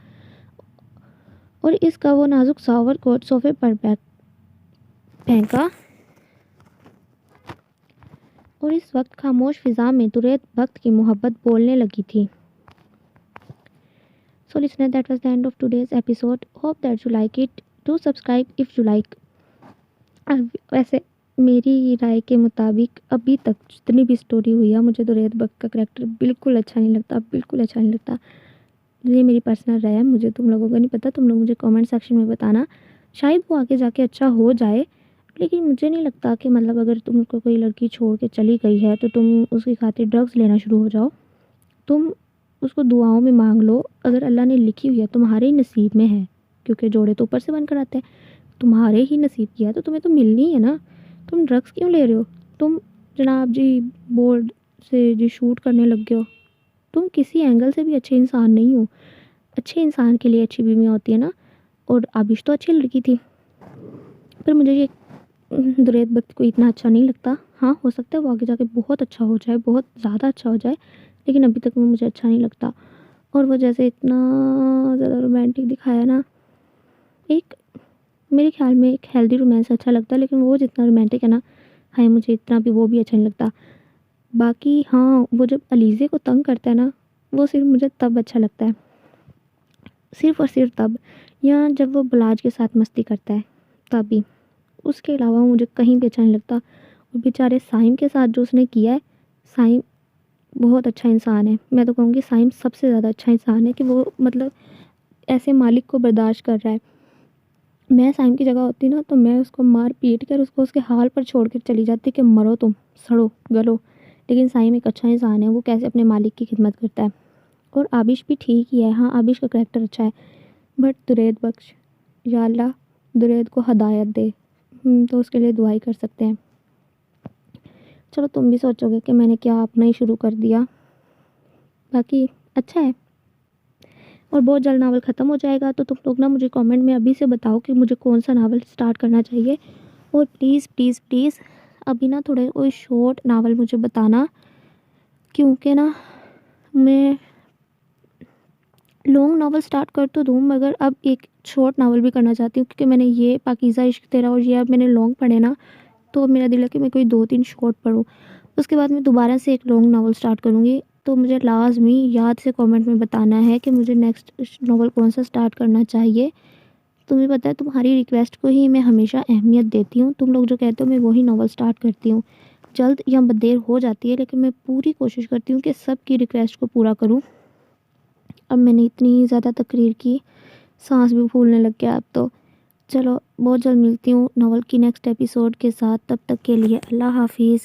اور اس کا وہ نازک سا اوور کوٹ صوفے پر پھینکا اور اس وقت خاموش فضا میں درید وقت کی محبت بولنے لگی تھی۔ So listener, that was the end of today's episode. Hope that you like it. Do subscribe if you like. ویسے میری رائے کے مطابق ابھی تک جتنی بھی سٹوری ہوئی ہے، مجھے درید بخت کا کریکٹر بالکل اچھا نہیں لگتا، بالکل اچھا نہیں لگتا۔ یہ میری پرسنل رائے ہے، مجھے تم لوگوں کو نہیں پتہ، تم لوگ مجھے کامنٹ سیکشن میں بتانا۔ شاید وہ آگے جا کے اچھا ہو جائے، لیکن مجھے نہیں لگتا کہ مطلب اگر تم کو کوئی لڑکی چھوڑ کے چلی گئی ہے تو تم اس کی خاطر ڈرگس لینا شروع ہو جاؤ۔ تم اس کو دعاؤں میں مانگ لو، اگر اللہ نے لکھی ہوئی ہے تمہارے ہی نصیب میں ہے، کیونکہ جوڑے تو اوپر سے بن کر آتے ہیں، تمہارے ہی نصیب کیا ہے تو تمہیں تو ملنی ہے نا۔ تم ڈرگس کیوں لے رہے ہو؟ تم جناب جی بورڈ سے جی شوٹ کرنے لگ گئے ہو، تم کسی اینگل سے بھی اچھے انسان نہیں ہو۔ اچھے انسان کے لیے اچھی بیوی ہوتی ہے نا، اور آبش تو اچھی لڑکی تھی، پر مجھے یہ درید بخت کو اتنا اچھا نہیں لگتا۔ ہاں ہو سکتا ہے وہ آگے جا کے بہت اچھا ہو جائے، بہت زیادہ اچھا ہو جائے، لیکن ابھی تک وہ مجھے اچھا نہیں لگتا۔ اور وہ جیسے اتنا زیادہ رومانٹک دکھایا نا، ایک میرے خیال میں ایک ہیلدی رومانس اچھا لگتا ہے، لیکن وہ جتنا رومانٹک ہے نا، ہاں مجھے اتنا بھی وہ بھی اچھا نہیں لگتا۔ باقی ہاں وہ جب علیزے کو تنگ کرتا ہے نا، وہ صرف مجھے تب اچھا لگتا ہے، صرف اور صرف تب، یا جب وہ بلاج کے ساتھ مستی کرتا ہے تبھی۔ اس کے علاوہ مجھے کہیں بھی اچھا نہیں لگتا۔ اور بیچارے سائم کے ساتھ جو اس نے کیا ہے، سائم بہت اچھا انسان ہے۔ میں تو کہوں گی سائم سب سے زیادہ اچھا انسان ہے کہ وہ مطلب ایسے مالک کو برداشت کر رہا ہے۔ میں سائم کی جگہ ہوتی نا تو میں اس کو مار پیٹ کر اس کو اس کے حال پر چھوڑ کر چلی جاتی کہ مرو تم، سڑو گلو۔ لیکن سائم ایک اچھا انسان ہے، وہ کیسے اپنے مالک کی خدمت کرتا ہے۔ اور آبش بھی ٹھیک ہی ہے، ہاں آبش کا کریکٹر اچھا ہے، بٹ درید بخش، یا اللہ درید کو ہدایت دے، تو اس کے لیے دعائی کر سکتے ہیں۔ چلو تم بھی سوچو گے کہ میں نے کیا اپنا ہی شروع کر دیا، باقی اچھا ہے۔ اور بہت جلد ناول ختم ہو جائے گا، تو تم لوگ نا مجھے کامنٹ میں ابھی سے بتاؤ کہ مجھے کون سا ناول سٹارٹ کرنا چاہیے۔ اور پلیز پلیز پلیز ابھی نا تھوڑے کوئی شارٹ ناول مجھے بتانا، کیونکہ نا میں لانگ ناول سٹارٹ کر تو دوں، مگر اب ایک شارٹ ناول بھی کرنا چاہتی ہوں، کیونکہ میں نے یہ پاکیزہ عشق تیرا اور یہ اب میں نے لانگ پڑھے نا، تو میرا دل ہے کہ میں کوئی 2-3 شارٹ پڑھوں، اس کے بعد میں دوبارہ سے ایک لانگ ناول سٹارٹ کروں گی۔ تو مجھے لازمی یاد سے کامنٹ میں بتانا ہے کہ مجھے نیکسٹ ناول کون سا سٹارٹ کرنا چاہیے۔ تمہیں پتہ ہے تمہاری ریکویسٹ کو ہی میں ہمیشہ اہمیت دیتی ہوں، تم لوگ جو کہتے ہو میں وہی ناول سٹارٹ کرتی ہوں۔ جلد یا بدیر ہو جاتی ہے، لیکن میں پوری کوشش کرتی ہوں کہ سب کی ریکویسٹ کو پورا کروں۔ اب میں نے اتنی زیادہ تقریر کی، سانس بھی پھولنے لگ گیا اب تو۔ چلو بہت جلد ملتی ہوں ناول کی نیکسٹ ایپیسوڈ کے ساتھ، تب تک کے لیے اللہ حافظ۔